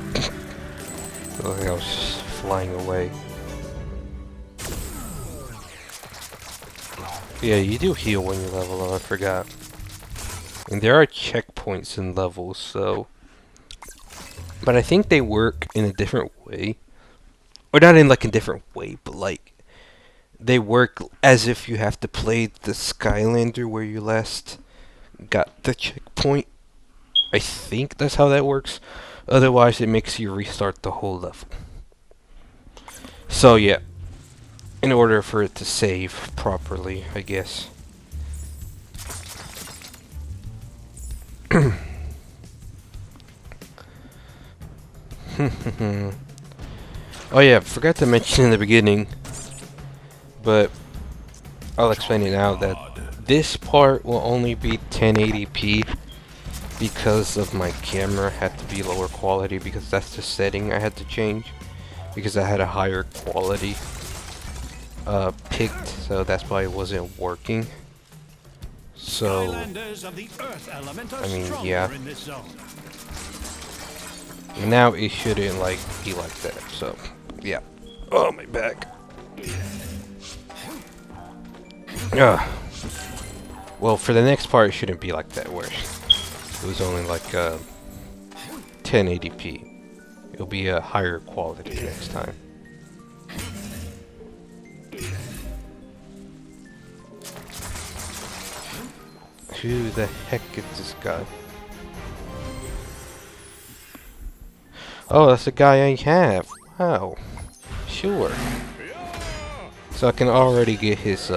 Looked like I was just flying away. Yeah, you do heal when you level up, I forgot. And there are checkpoints in levels, so... But I think they work in a different way. Or not in like a different way, but like they work as if you have to play the Skylander where you last got the checkpoint. I think that's how that works. Otherwise, it makes you restart the whole level. So yeah, in order for it to save properly, I guess. Oh yeah, forgot to mention in the beginning, but I'll explain it now that this part will only be 1080p because of my camera had to be lower quality, because that's the setting I had to change because I had a higher quality picked, so that's why it wasn't working. So Skylanders of the Earth element are I mean, stronger yeah. in this zone. Now it shouldn't like be like that. So yeah. Oh, my back. Well, for the next part, it shouldn't be like that, where it was only like 1080p. It'll be a higher quality next time. Who the heck is this guy? Oh, that's the guy I have. Wow. Sure. So I can already get his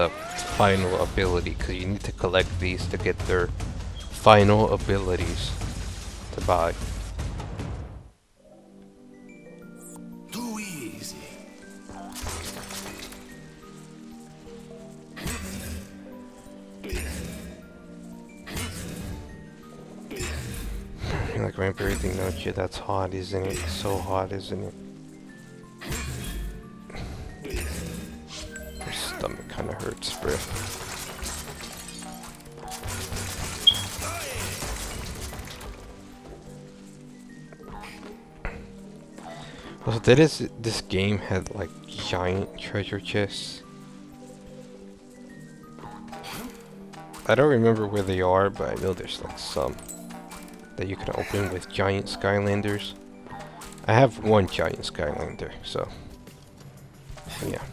final ability, because you need to collect these to get their final abilities to buy. Too easy. Like ramp everything, no shit, that's hot, isn't it? So hot, isn't it? Your stomach kinda hurts, bro. Also, this game had like giant treasure chests. I don't remember where they are, but I know there's like some that you can open with giant Skylanders. I have one giant Skylander, so yeah.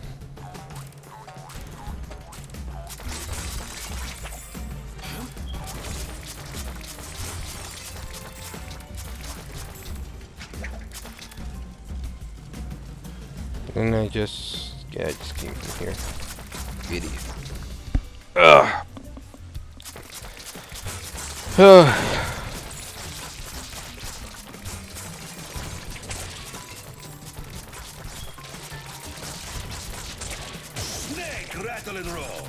And I just came from here. Idiot. Ugh. Snake, rattle and roll.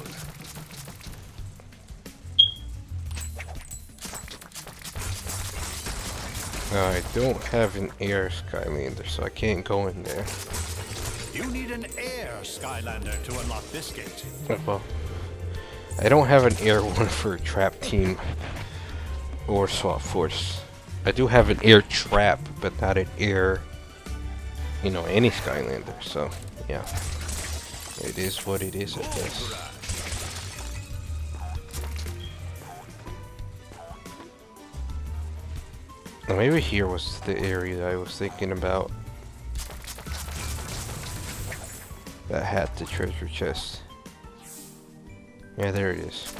I don't have an air Skylander, so I can't go in there. You need an air Skylander to unlock this gate. Well, I don't have an air one for Trap Team or Swap Force. I do have an air trap, but not an air, you know, any Skylander. So, yeah. It is what it is, I guess. Now, maybe here was the area I was thinking about that had the treasure chest. Yeah, there it is.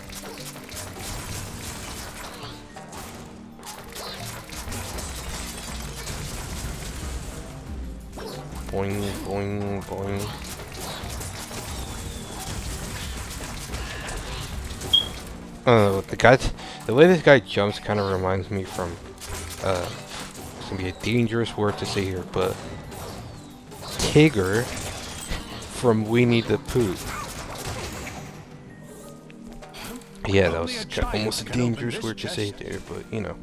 Boing, boing, boing. The way this guy jumps kind of reminds me from, it's gonna be a dangerous word to say here, but Tigger from Winnie the Pooh. Yeah, that was almost a dangerous word to say there, but you know.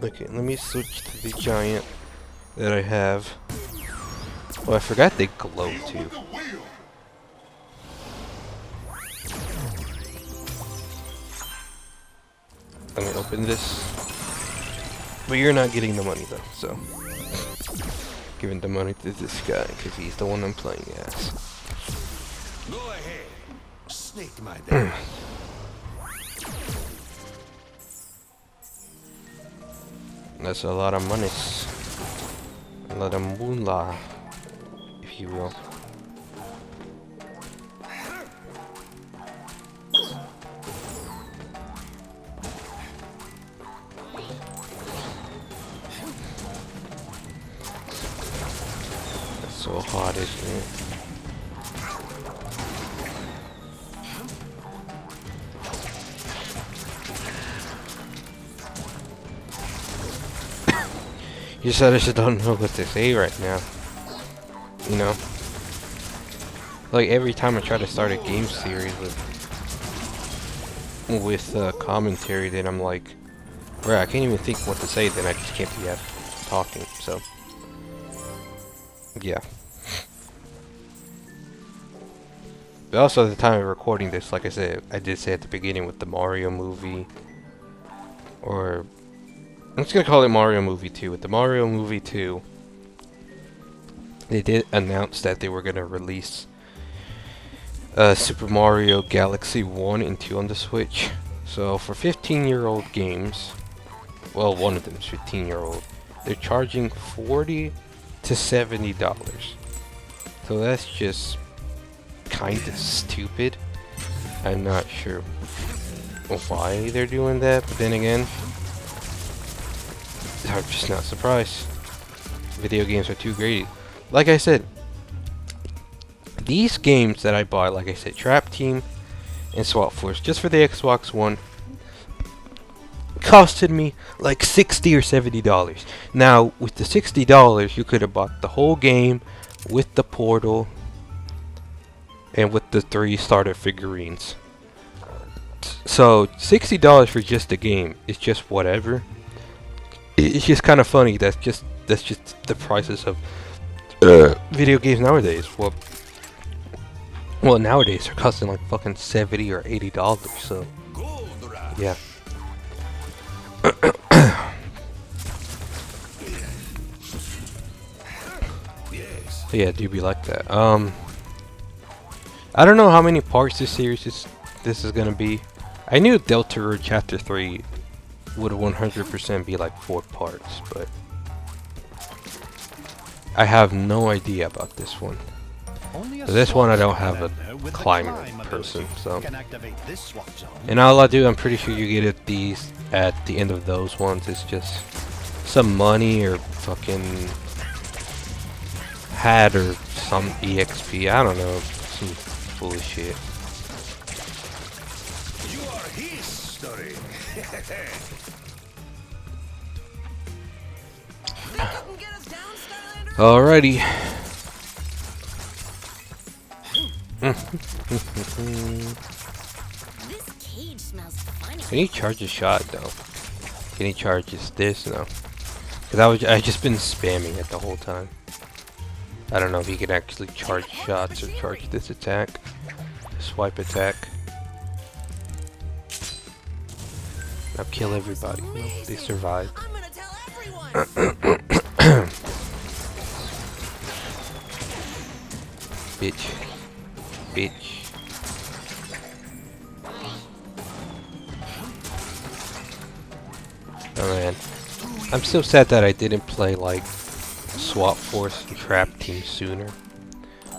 Okay, let me switch to the giant that I have. Oh, I forgot they glow too. Let me open this. But you're not getting the money though, so. Giving the money to this guy, because he's the one I'm playing as. Go ahead. Snake my baby. That's a lot of money. A lot of moolah. if you will. It's so hot, isn't it? You said I just don't know what to say right now. You know? Like every time I try to start a game series with commentary, then I'm like, bruh, I can't even think what to say, then I just can't be talking, so. Yeah. But also at the time of recording this, like I said, I did say at the beginning with the Mario movie, or I'm just gonna call it Mario Movie 2. With the Mario Movie 2, they did announce that they were gonna release Super Mario Galaxy 1 and 2 on the Switch. So for 15-year-old games, well, one of them is 15-year-old, they're charging $40 to $70. So that's just kinda stupid. I'm not sure why they're doing that, but then again, I'm just not surprised. Video games are too greedy. Like I said, these games that I bought, like I said, Trap Team and Swap Force, just for the Xbox One, costed me like $60 or $70. Now, with the $60, you could have bought the whole game with the portal and with the 3 starter figurines. So, $60 for just the game is just whatever. It's just kind of funny. That's just the prices of video games nowadays. Well, nowadays they're costing like fucking $70 or $80. So yeah. So yeah, do be like that. I don't know how many parts this series this is gonna be. I knew Deltarune Chapter 3 would 100% be like 4 parts, but I have no idea about this one. So this one I don't have a climber person, so. And all I do, I'm pretty sure you get at these at the end of those ones. It's just some money or fucking hat or some EXP. I don't know, some foolish shit. You are his story. Alrighty. This cage smells funny. Can he charge a shot though? Can he charge this? No. Cause I just been spamming it the whole time. I don't know if he can actually charge shots or charge this attack. Swipe attack. Now kill everybody. No, they survived. I'm gonna tell everyone. Bitch. Bitch. Oh man. I'm so sad that I didn't play like Swap Force and Trap Team sooner.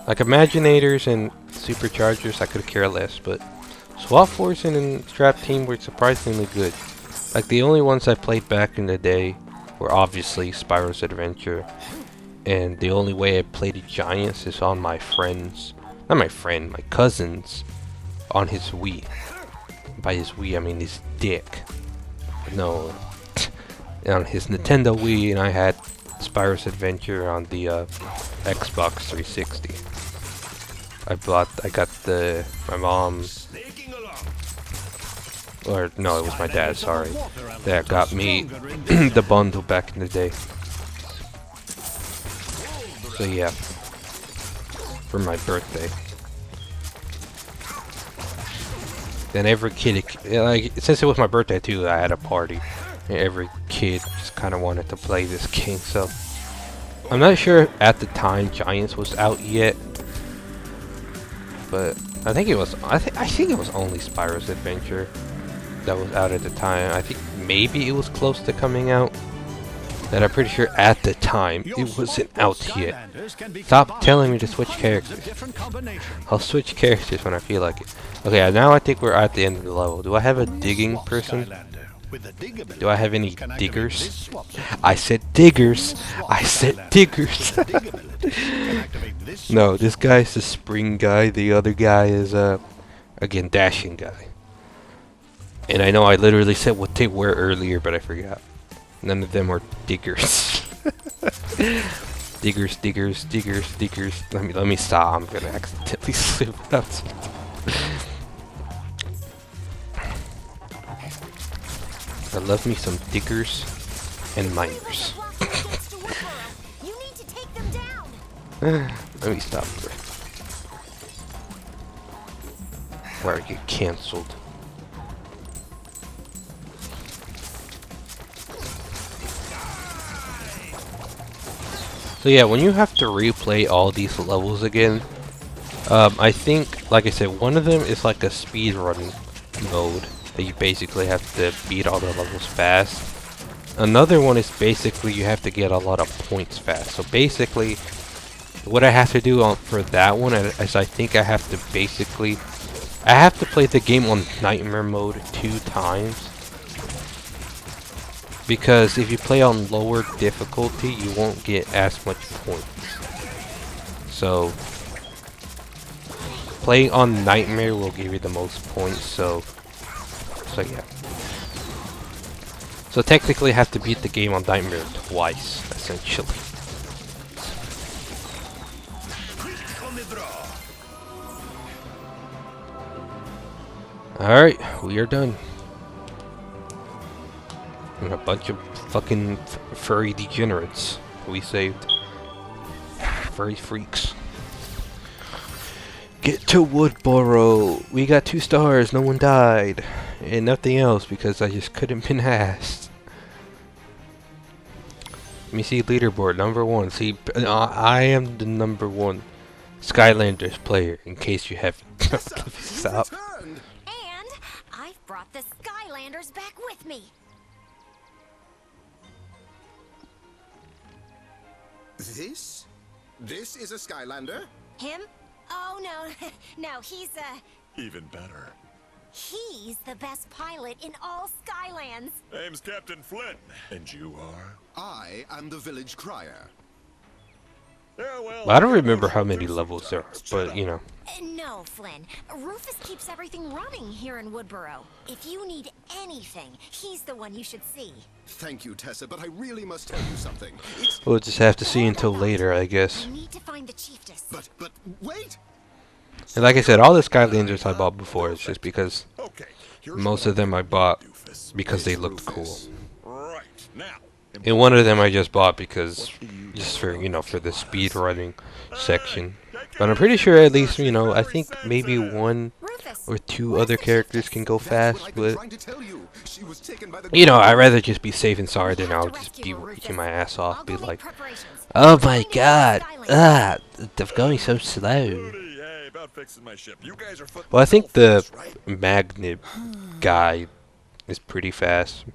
Like Imaginators and Superchargers I could care less, but Swap Force and Trap Team were surprisingly good. Like the only ones I played back in the day were obviously Spyro's Adventure, and the only way I played the Giants is on my friend's, not my friend, my cousin's, on his Wii. By his Wii I mean his dick. No, on his Nintendo Wii, and I had Spyro's Adventure on the Xbox 360. I got my mom, or no, it was my dad, sorry, that got me the bundle back in the day. So yeah, for my birthday. Then every kid, like, since it was my birthday too, I had a party. And every kid just kind of wanted to play this game, so. I'm not sure at the time Giants was out yet. But I think it was, I think it was only Spyro's Adventure that was out at the time. I think maybe it was close to coming out. that I'm pretty sure at the time it wasn't out yet. Stop telling me to switch characters. I'll switch characters when I feel like it. Okay, now I think we're at the end of the level. Do I have a digging person? Do I have any diggers? I said diggers. I said diggers. No, this guy's the spring guy. The other guy is again, dashing guy. And I know I literally said what they were earlier, but I forgot. None of them are diggers. Diggers, diggers, diggers, diggers. Let me stop. I'm gonna accidentally slip out. I love me some diggers and miners. You need to take them down. Let me stop. Where I get cancelled. So yeah, when you have to replay all these levels again, I think, like I said, one of them is like a speedrun mode that you basically have to beat all the levels fast. Another one is basically you have to get a lot of points fast. So basically, what I have to do for that one is I think I have to play the game on nightmare mode 2 times. Because if you play on lower difficulty, you won't get as much points. So, playing on Nightmare will give you the most points, so yeah. So technically I have to beat the game on Nightmare twice, essentially. Alright, we are done. And a bunch of fucking furry degenerates we saved. Furry freaks. Get to Woodboro. We got 2 stars. No one died. And nothing else because I just couldn't been asked. Let me see leaderboard. Number 1. See, I am the number 1 Skylanders player. In case you haven't. Let me stop. And I've brought the Skylanders back with me. This is a Skylander? Him? Oh, no. No, he's Even better. he's the best pilot in all Skylands. Name's Captain Flynn. And you are? I am the village crier. Yeah, well, I don't remember how many levels there are, but you know. No, Flynn. Rufus keeps everything running here in Woodboro. If you need anything, he's the one you should see. Thank you, Tessa, but I really must tell you something. We'll just have to see until later, I guess. I need to find the chiefess. But wait! And like I said, all the Skylanders I bought before is just because okay. most of them I bought because they looked cool. Right. Now. And one of them I just bought because, just for, you know, for the speed running section. But I'm pretty sure at least, you know, I think maybe 1 or 2 other characters can go fast, but, you know, I'd rather just be safe and sorry than I'll just be working my ass off, be like, oh my god, they're going so slow. Hey, about fixing my ship. You guys are Well, I think the magnet guy is pretty fast.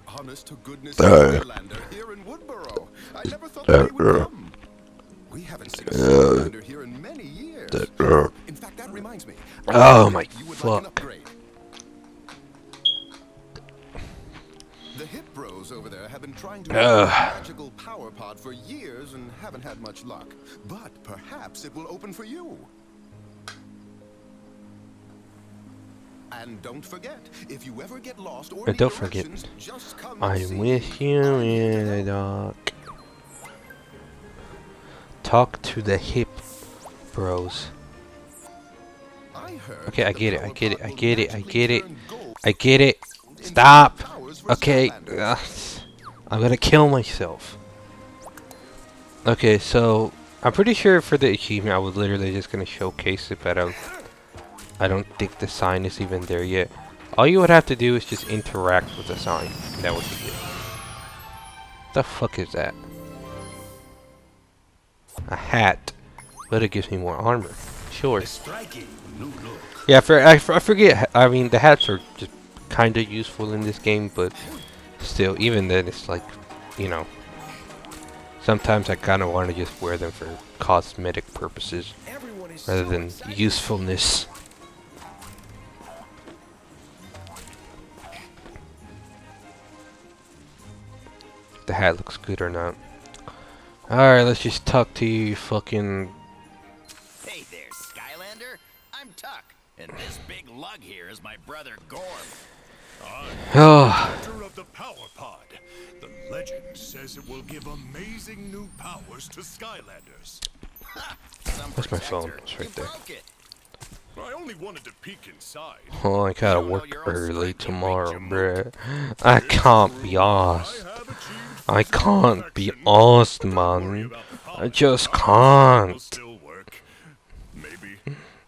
Honest to goodness, Skylander here in Woodboro. I never thought they would come. We haven't seen a Skylander here in many years. In fact, that reminds me. Oh my You would like an fuck. upgrade. The hip bros over there have been trying to make a magical power pod for years and haven't had much luck. But perhaps it will open for you. And don't forget, if you ever get lost or And don't forget, just come and I'm see with me. you in the dark. Talk to the hip bros. I heard Okay, I that get the it, I power get it, pod I will get it, I magically get it. turn gold I get it. into Stop. powers for Okay. Skylanders. I'm gonna kill myself. Okay, so I'm pretty sure for the achievement I was literally just gonna showcase it, but I don't think the sign is even there yet. All you would have to do is just interact with the sign. That would be it. The fuck is that? A hat. But it gives me more armor. Sure. Yeah, I forget. I mean, the hats are just kind of useful in this game, but still, even then, it's like, you know, sometimes I kind of want to just wear them for cosmetic purposes rather than usefulness. If the hat looks good or not. Alright, let's just talk to you, fucking. Hey there, Skylander. I'm Tuck, and this big lug here is my brother Gorm. Oh, Enter of the power pod. The legend says it will give amazing new powers to Skylanders. where's my phone? It's right there. I only wanted to peek inside. Oh, I gotta work early tomorrow, bruh. I can't be asked. I can't be asked, man. I just can't.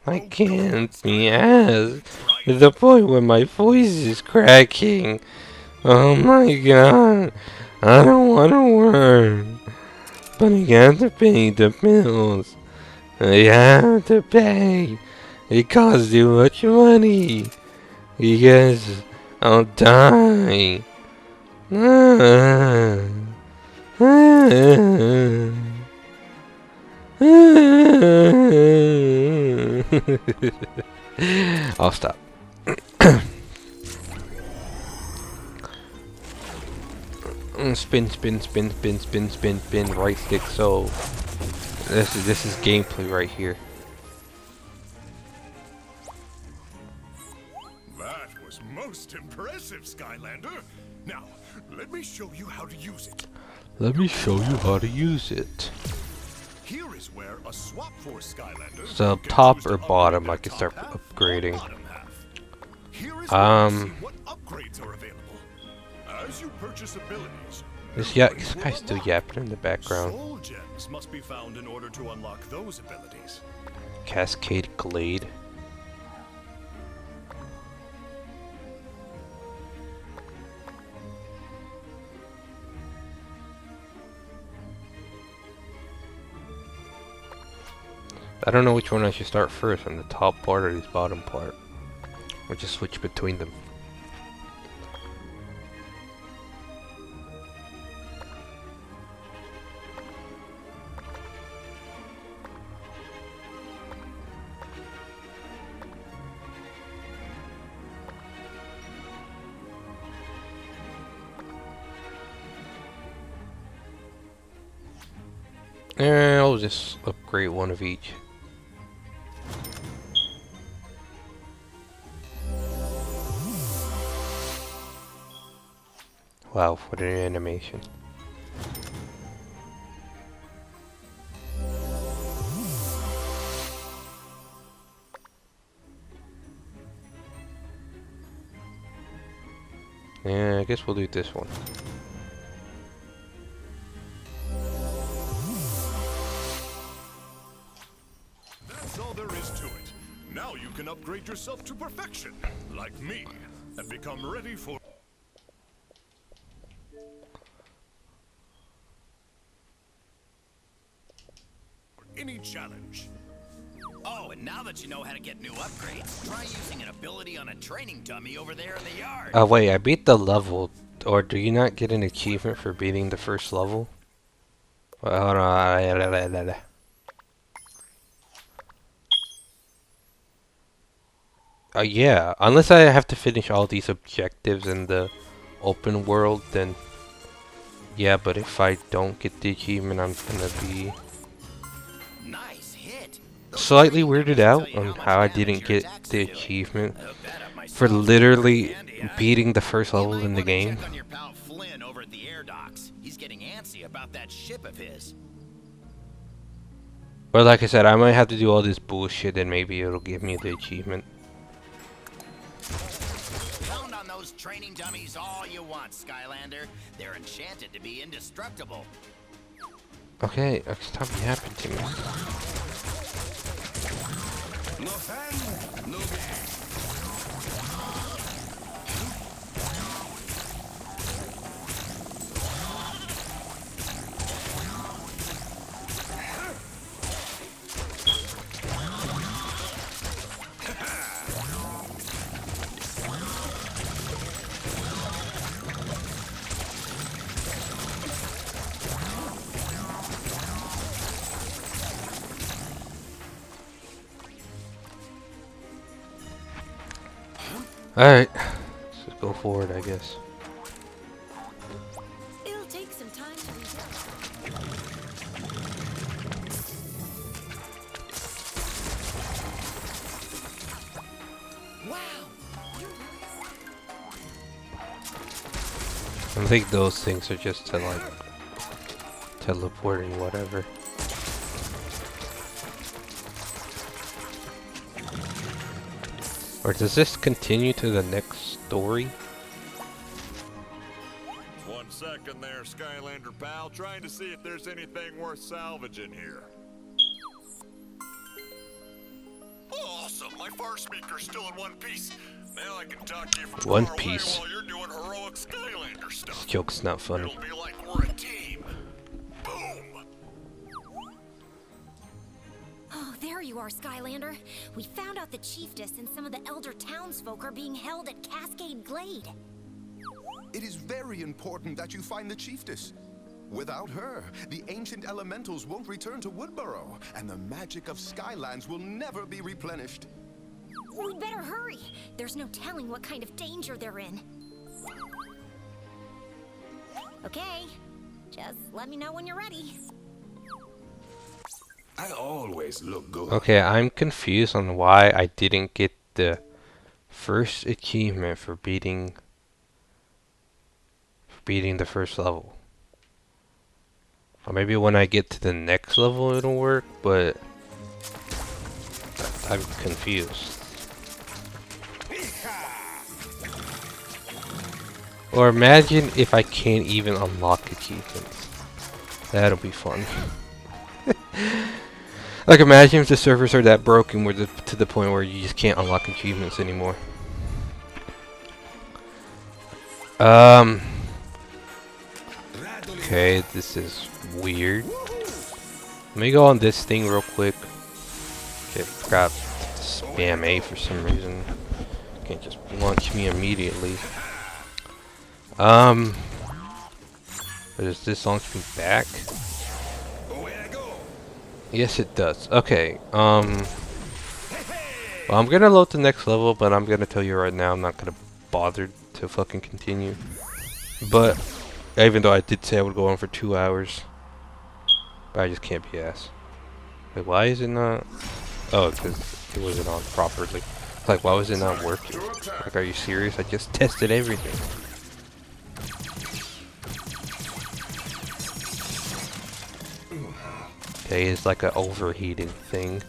I can't be asked. To the point where my voice is cracking. Oh my god. I don't wanna work. But I got to pay the bills. I have to pay. It costs too much money. Because I'll die. I'll stop. Spin, spin, spin, spin, spin, spin, spin, right stick. So this is gameplay right here. That was most impressive, Skylander. Now, let me show you how to use it. Let me show you how to use it. Here is where a swap for Skylander. So top or bottom, I can start upgrading. Here is where you see what upgrades are available. As you purchase abilities, This guy's still yapping in the background. soul gems must be found in order to unlock those abilities. Cascade Glade. I don't know which one I should start first, on the top part or this bottom part. Or just switch between them. I'll just upgrade one of each. Wow, what an animation. Yeah, I guess we'll do this one. That's all there is to it. Now you can upgrade yourself to perfection, like me, and become ready for any challenge. Oh, and now that you know how to get new upgrades, try using an ability on a training dummy over there in the yard. Oh wait, I beat the level. Or do you not get an achievement for beating the first level? Well, hold on. Yeah, unless I have to finish all these objectives in the open world, then yeah, but if I don't get the achievement, I'm gonna be Nice hit. slightly weirded out on how I didn't get the achievement for literally beating the first level in the game. Check on your pal Flynn over at the air docks. He's getting antsy about that ship of his. But like I said, I might have to do all this bullshit and maybe it'll give me the achievement. Pound on those training dummies all you want, Skylander. They're enchanted to be indestructible. Okay, stop yapping to me. No fan, no gain. Alright, let's just go forward, I guess. It'll take some time to rebuild. Wow! I think those things are just to like teleporting whatever. Or does this continue to the next story? 1 second there, Skylander pal. Trying to see if there's anything worth salvaging here. Awesome! My far speaker's still in one piece. Now I can talk to you from One far away piece. while you're doing heroic Skylander This stuff. joke's not funny. It'll be like we're a team. Boom! Oh, there you are, Skylander. We found out the Chiefess and some of the elder townsfolk are being held at Cascade Glade. It is very important that you find the chiefess. Without her, the ancient elementals won't return to Woodborough, and the magic of Skylands will never be replenished. We'd better hurry. There's no telling what kind of danger they're in. Okay, just let me know when you're ready. I always look good. Okay, I'm confused on why I didn't get the first achievement for beating the first level. Or maybe when I get to the next level it'll work, but I'm confused. Or imagine if I can't even unlock achievements. That'll be fun. Like imagine if the servers are that broken where to the point where you just can't unlock achievements anymore. Okay, this is weird. Let me go on this thing real quick. Okay, forgot to spam A for some reason. Can't just launch me immediately. But does this launch me back? Yes, it does. Okay, well, I'm gonna load the next level, but I'm gonna tell you right now, I'm not gonna bother to fucking continue. But, even though I did say I would go on for 2 hours, but I just can't be asked. Wait, why is it not? Oh, because it wasn't on properly. It's like, why was it not working? Like, are you serious? I just tested everything. Okay, it's like an overheating thing.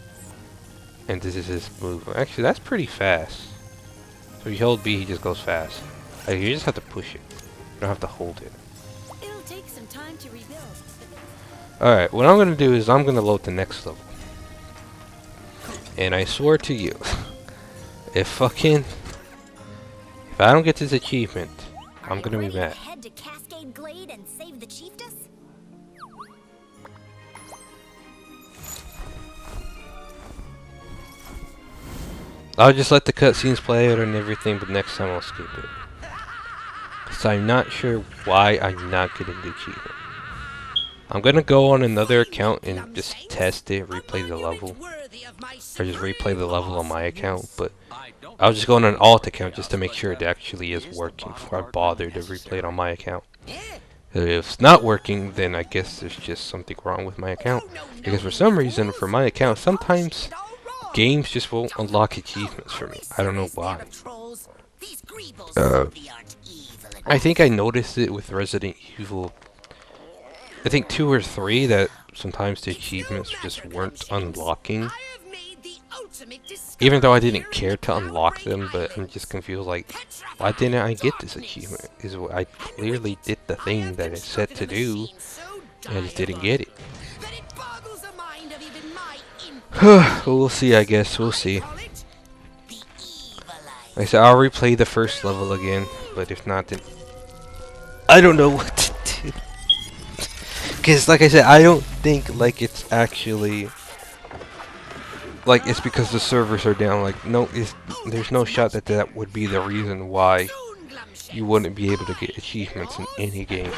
And this is his move. Actually, that's pretty fast. So you hold B, he just goes fast. Like, you just have to push it. You don't have to hold it. It'll take some time to rebuild. Alright, what I'm gonna do is I'm gonna load the next level. And I swear to you, if I don't get this achievement, I'm gonna be mad. Head to Cascade Glade and save the Chiefess? I'll just let the cutscenes play out and everything, but next time I'll skip it. So I'm not sure why I'm not getting the achievement. I'm gonna go on another account and just test it, replay the level. Or just replay the level on my account, but I'll just go on an alt account just to make sure it actually is working before I bother to replay it on my account. If it's not working, then I guess there's just something wrong with my account. Because for some reason, for my account, sometimes games just won't unlock achievements for me. I don't know why. I think I noticed it with Resident Evil, I think 2 or 3, that sometimes the achievements just weren't unlocking. Even though I didn't care to unlock them, but I'm just confused, like, why didn't I get this achievement? Because I clearly did the thing that it said to do, and I just didn't get it. We'll see, I guess. We'll see. Like I said, I'll replay the first level again, but if not, then I don't know what to do. Because, like I said, I don't think, like, it's actually, like, it's because the servers are down. Like, no, there's no shot that that would be the reason why you wouldn't be able to get achievements in any game.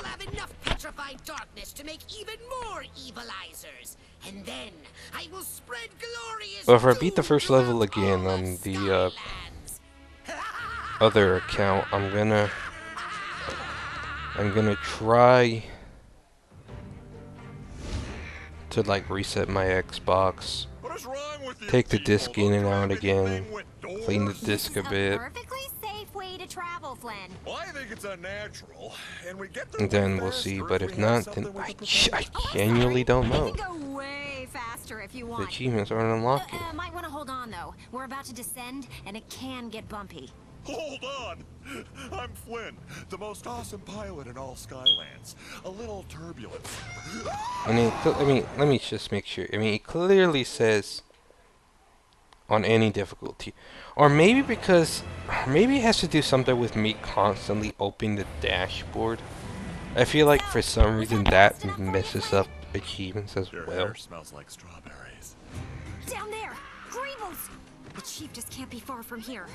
Well, if I beat the first level again on the, other account, I'm gonna try to like reset my Xbox, What is wrong with you take the people? disc in and Don't out drive again, anything with clean the doors? disc a This is bit, perfectly safe way to travel, Flynn. Well, I think it's unnatural, and we get there and way then we'll see. faster But if if we have not, then something we I can propose. Oh, I'm genuinely sorry. don't We know. can go way faster if you The want. achievements aren't unlocking. Might want to hold on though. We're about to descend, and it can get bumpy. Hold on! I'm Flynn, the most awesome pilot in all Skylands. A little turbulent. I mean, let me just make sure. I mean, it clearly says on any difficulty, or maybe because maybe it has to do something with me constantly opening the dashboard. I feel like for some reason that messes up achievements as Your well. hair smells like strawberries. Down there, Greebles. The chief just can't be far from here.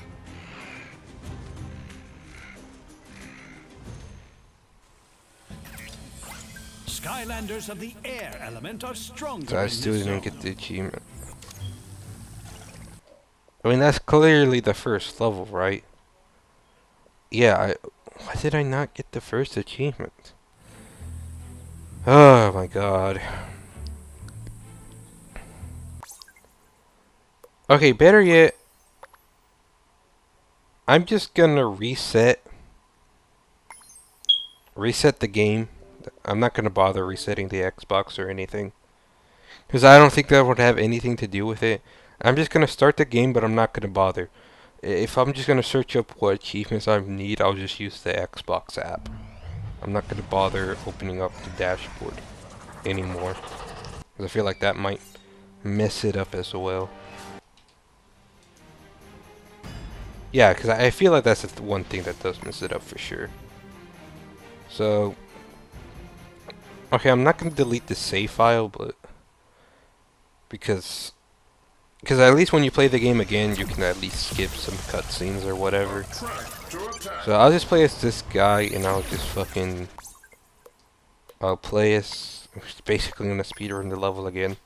Skylanders of the air element are stronger So I in still this didn't zone. get the achievement. I mean, that's clearly the first level, right? Yeah, why did I not get the first achievement? Oh my god. Okay, better yet, I'm just gonna reset the game. I'm not gonna bother resetting the Xbox or anything, because I don't think that would have anything to do with it. I'm just gonna start the game, but I'm not gonna bother. If I'm just gonna search up what achievements I need, I'll just use the Xbox app. I'm not gonna bother opening up the dashboard anymore, because I feel like that might mess it up as well. Yeah, because I feel like that's the one thing that does mess it up for sure. So, okay, I'm not gonna delete the save file, but because at least when you play the game again, you can at least skip some cutscenes or whatever. Track to attack. So I'll just play as this guy, and I'll just fucking I'll play as basically gonna speedrun the level again.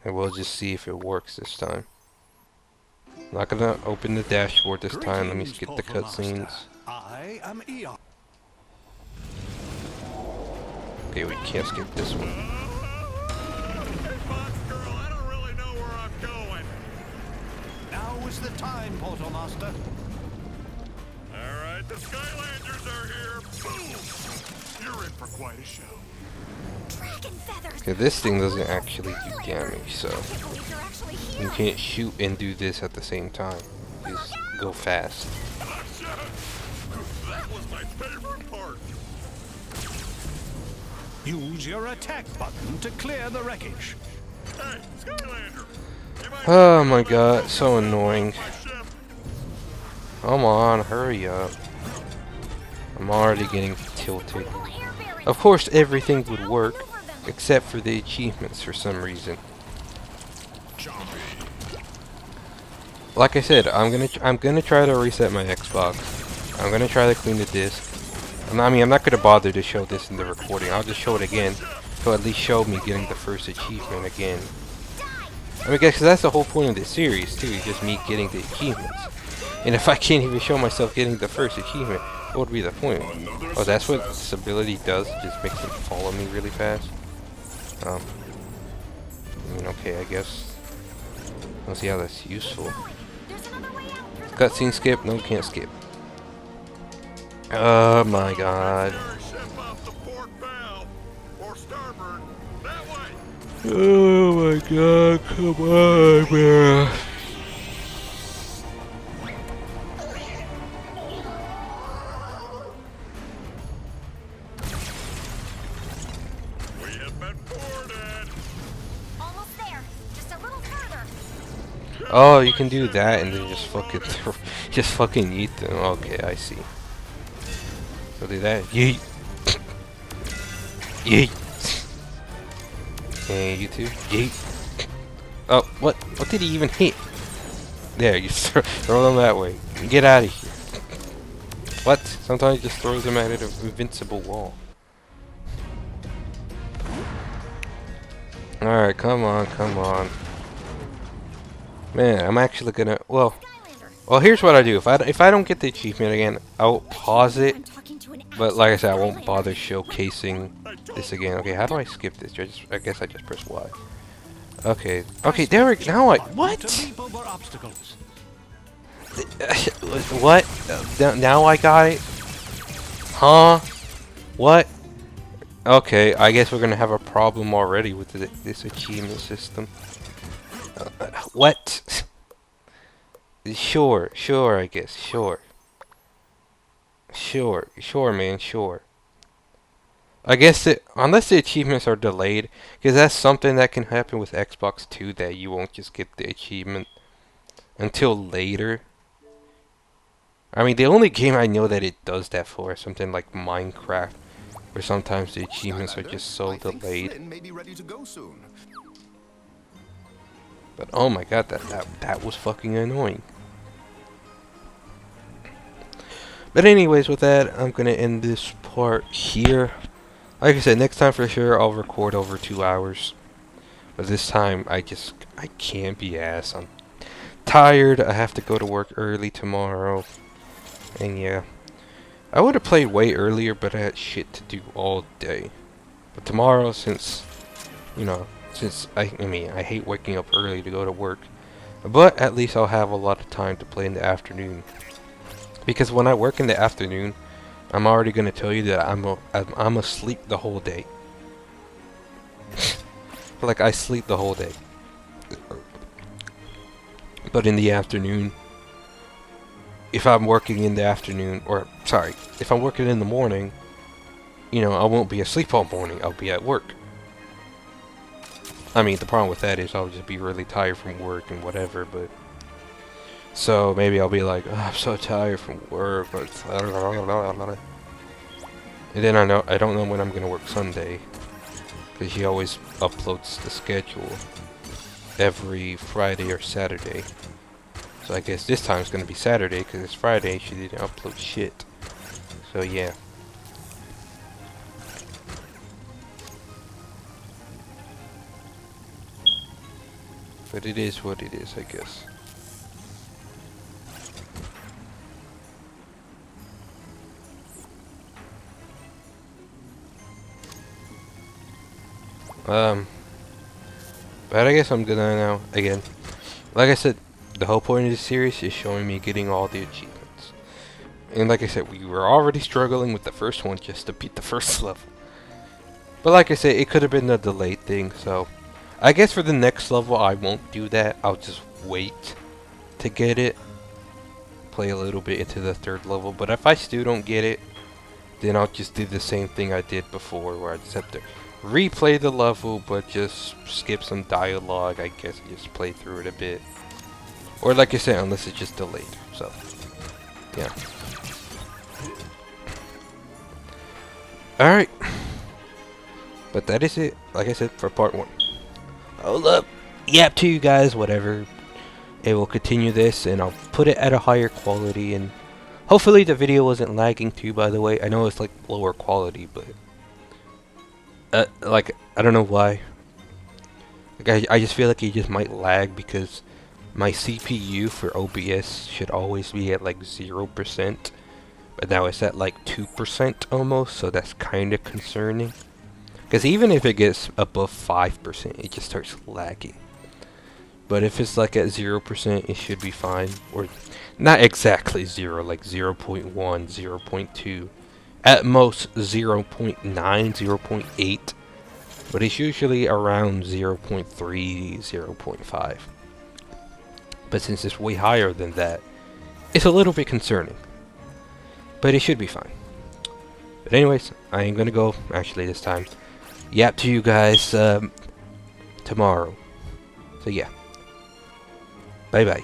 And we'll just see if it works this time. I'm not gonna open the dashboard this time. Let me Greetings, skip the Portal cutscenes. Master. I am Eon. Okay, we can't skip this one. Hey, Fox Girl, I don't really know where I'm going. Now is the time, Portal Master. All right, the Skylanders are here. Boom! You're in for quite a show. Dragon feathers. Okay, this thing doesn't actually do damage, so I can't believe they're actually here. you can't shoot and do this at the same time. Just go fast. That was my favorite part. Use your attack button to clear the wreckage. Hey, Skylander. You might Oh my god, so annoying. my ship. Come on, hurry up. I'm already getting tilted. Triple air barrier. Of course, everything would work, except for the achievements for some reason. Like I said, I'm gonna try to reset my Xbox. I'm gonna try to clean the disc. I mean, I'm not gonna bother to show this in the recording. I'll just show it again, to at least show me getting the first achievement again. I mean, because that's the whole point of this series too, is just me getting the achievements. And if I can't even show myself getting the first achievement, what would be the point? Oh, that's what this ability does. It just makes them follow me really fast. I mean, okay, I guess. Let's see how that's useful. There's another way out through the Cutscene skip? No, can't skip. Oh my god. Carry ship off the port bow. Or starboard. That way. Oh my god, come on, man. We have been boarded. almost there. Just a little further. Oh, you can do that and then just fucking just fucking eat them. Okay, I see. So do that. Yeet. Yeet. And you too. Yeet. Oh, what? What did he even hit? There, you throw them that way. Get out of here. What? Sometimes he just throws them at an invincible wall. Alright, come on, come on. Man, I'm actually gonna. Well, Skylander. here's what I do. If I don't get the achievement again, I'll pause it. I'm talking to an But like I said, I actual won't bother Skylander. showcasing this again. Okay, how do I skip this? I guess I just press Y. Okay. Okay, there we go. Now I. What? To leap over obstacles. What? Now I got it? Huh? What? Okay, I guess we're gonna have a problem already with this achievement system. What? Sure, I guess, sure. Sure, man, sure. I guess unless the achievements are delayed, because that's something that can happen with Xbox too, that you won't just get the achievement until later. I mean, the only game I know that it does that for is something like Minecraft, where sometimes the achievements are just so I think delayed. Flynn may be ready to go soon. But oh my god, that was fucking annoying. But anyways, with that, I'm gonna end this part here. Like I said, next time for sure I'll record over 2 hours. But this time I can't be ass. I'm tired. I have to go to work early tomorrow. And yeah. I would have played way earlier, but I had shit to do all day. But tomorrow, since I mean, I hate waking up early to go to work. But at least I'll have a lot of time to play in the afternoon. Because when I work in the afternoon, I'm already gonna tell you that I'm asleep the whole day. Like I sleep the whole day. But in the afternoon, if I'm working in the afternoon, or sorry, if I'm working in the morning, you know, I won't be asleep all morning. I'll be at work. I mean, the problem with that is I'll just be really tired from work and whatever, but so maybe I'll be like, oh, I'm so tired from work, but and then I don't know when I'm gonna work Sunday, because she always uploads the schedule every Friday or Saturday. So I guess this time it's gonna be Saturday, because it's Friday. She didn't upload shit. So yeah. But it is what it is, I guess. But I guess I'm good now. Again, like I said, the whole point of this series is showing me getting all the achievements. And like I said, we were already struggling with the first one just to beat the first level. But like I said, it could have been a delayed thing, so I guess for the next level I won't do that. I'll just wait to get it. Play a little bit into the third level. But if I still don't get it, then I'll just do the same thing I did before, where I just have to replay the level, but just skip some dialogue, I guess, and just play through it a bit. Or like I said, unless it's just delayed. So, yeah. Alright. But that is it, like I said, for part 1. Hold up. Yap to you guys, whatever. It will continue this, and I'll put it at a higher quality, and hopefully the video wasn't lagging too, by the way. I know it's like lower quality, but like, I don't know why. Like, I just feel like it just might lag because my CPU for OBS should always be at like 0%, but now it's at like 2% almost, so that's kind of concerning. Because even if it gets above 5%, it just starts lagging. But if it's like at 0%, it should be fine. Or not exactly 0, like 0.1, 0.2. At most 0.9, 0.8. But it's usually around 0.3, 0.5. But since it's way higher than that, it's a little bit concerning. But it should be fine. But anyways, I am gonna go, actually this time, yap to you guys tomorrow. So yeah. Bye bye.